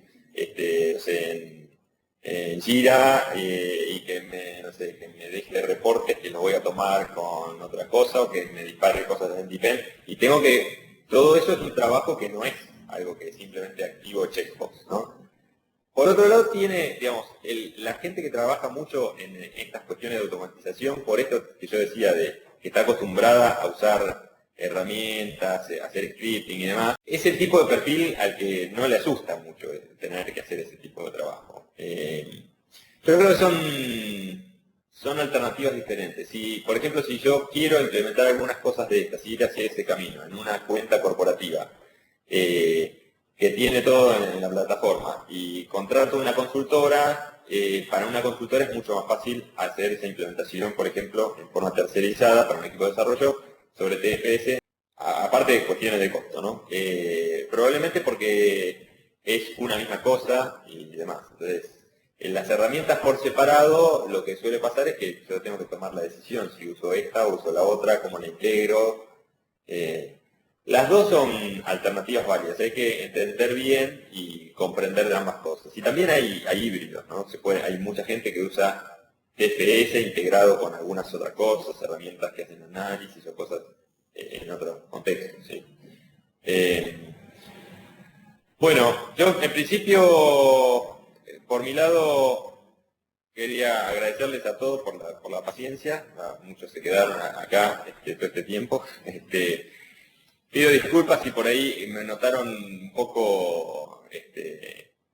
Jira y que me deje reportes que los voy a tomar con otra cosa o que me dispare cosas en Depend. Y todo eso es un trabajo que no es algo que simplemente activo checkbox, ¿no? Por otro lado tiene, digamos, la gente que trabaja mucho en estas cuestiones de automatización, por esto que yo decía de que está acostumbrada a usar herramientas, hacer scripting y demás, es el tipo de perfil al que no le asusta mucho tener que hacer ese tipo de trabajo. Yo creo que son alternativas diferentes. Por ejemplo, si yo quiero implementar algunas cosas de estas y ir hacia ese camino, en una cuenta corporativa, que tiene todo en la plataforma y contrato una consultora, para una consultora es mucho más fácil hacer esa implementación, por ejemplo, en forma tercerizada para un equipo de desarrollo sobre TFS, aparte de cuestiones de costo, ¿no? Probablemente porque es una misma cosa y demás. Entonces, en las herramientas por separado, lo que suele pasar es que yo tengo que tomar la decisión si uso esta o uso la otra, cómo la integro. Las dos son alternativas válidas, hay que entender bien y comprender de ambas cosas. Y también hay híbridos, ¿no? Hay mucha gente que usa TFS integrado con algunas otras cosas, herramientas que hacen análisis o cosas en otros contextos, ¿sí? Bueno, yo en principio, por mi lado, quería agradecerles a todos por la paciencia. Muchos se quedaron acá todo este tiempo. Pido disculpas si por ahí me notaron un poco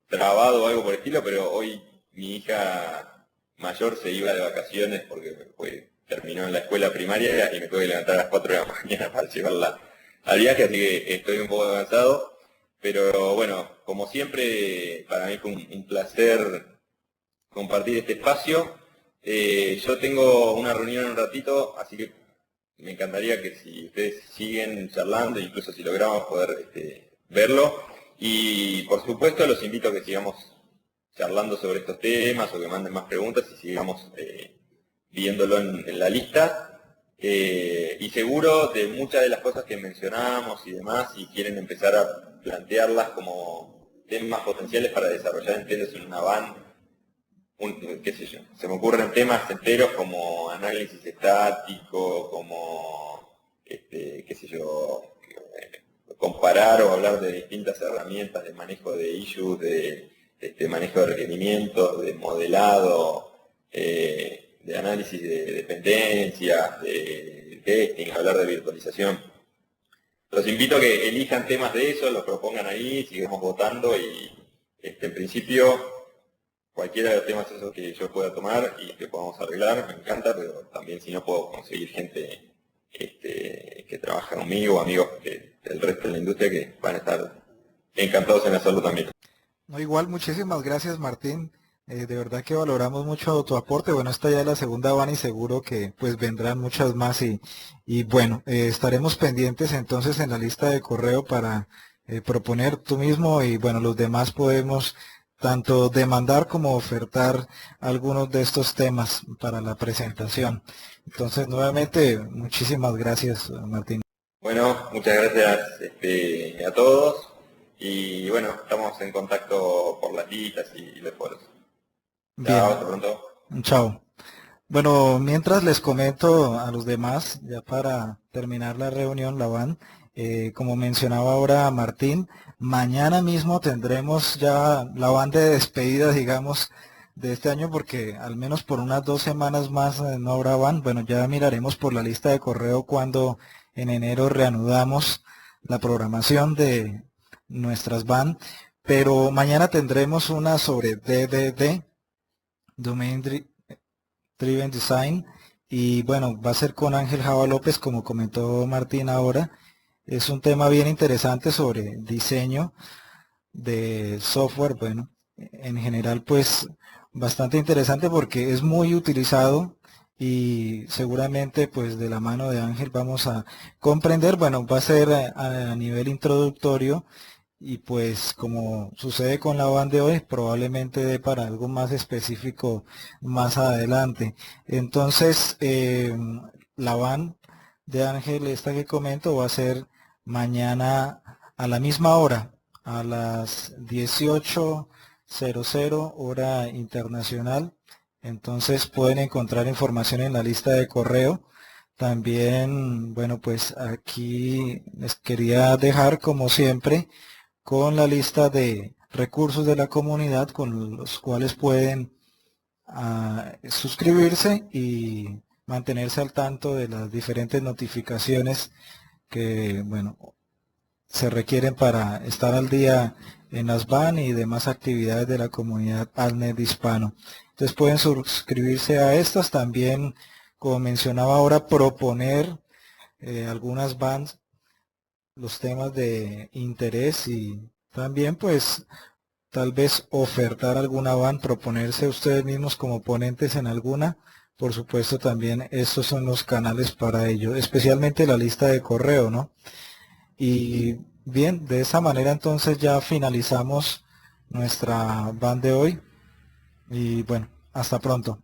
trabado o algo por el estilo, pero hoy mi hija mayor se iba de vacaciones porque terminó en la escuela primaria y me tuve que levantar a las 4 de la mañana para llevarla al viaje, así que estoy un poco avanzado. Pero bueno, como siempre, para mí fue un placer compartir este espacio. Yo tengo una reunión en un ratito, así que me encantaría que si ustedes siguen charlando, incluso si logramos poder verlo. Y por supuesto los invito a que sigamos charlando sobre estos temas o que manden más preguntas y sigamos viéndolo en la lista. Y seguro de muchas de las cosas que mencionamos y demás, si quieren empezar a plantearlas como temas potenciales para desarrollar en una van, qué sé yo, se me ocurren temas enteros como análisis estático, como, qué sé yo, comparar o hablar de distintas herramientas de manejo de issues, de manejo de requerimientos, de modelado, de análisis de dependencias, de testing, hablar de virtualización. Los invito a que elijan temas de eso, los propongan ahí, sigamos votando y en principio cualquiera de los temas esos que yo pueda tomar y que podamos arreglar, me encanta, pero también si no puedo conseguir gente que trabaja conmigo, amigos del resto de la industria que van a estar encantados en hacerlo también. No, igual, muchísimas gracias, Martín. De verdad que valoramos mucho tu aporte. Bueno, esta ya es la segunda van y seguro que pues vendrán muchas más y bueno, estaremos pendientes entonces en la lista de correo para proponer tú mismo y bueno, los demás podemos tanto demandar como ofertar algunos de estos temas para la presentación. Entonces, nuevamente, muchísimas gracias, Martín. Bueno, muchas gracias a todos y bueno, estamos en contacto por las listas y los foros. Chao, hasta pronto. Chao. Bueno, mientras les comento a los demás, ya para terminar la reunión, la van, como mencionaba ahora Martín, mañana mismo tendremos ya la van de despedida, digamos, de este año, porque al menos por unas 2 semanas más no habrá van. Bueno, ya miraremos por la lista de correo cuando en enero reanudamos la programación de nuestras van, pero mañana tendremos una sobre DDD, Domain Driven Design, y bueno, va a ser con Ángel Java López, como comentó Martín ahora. Es un tema bien interesante sobre diseño de software, bueno, en general pues bastante interesante porque es muy utilizado y seguramente pues de la mano de Ángel vamos a comprender, bueno, va a ser a nivel introductorio y pues como sucede con la van de hoy, probablemente dé para algo más específico más adelante. Entonces, la van de Ángel, esta que comento, va a ser mañana a la misma hora, a las 18:00 hora internacional. Entonces pueden encontrar información en la lista de correo. También, bueno, pues aquí les quería dejar como siempre con la lista de recursos de la comunidad con los cuales pueden suscribirse y mantenerse al tanto de las diferentes notificaciones que, bueno, se requieren para estar al día en las van y demás actividades de la comunidad ALNet hispano. Entonces pueden suscribirse a estas, también, como mencionaba ahora, proponer algunas vans, los temas de interés y también pues tal vez ofertar alguna van, proponerse ustedes mismos como ponentes en alguna. Por supuesto también estos son los canales para ello, especialmente la lista de correo, ¿no? Y bien, de esa manera entonces ya finalizamos nuestra van de hoy y bueno, hasta pronto.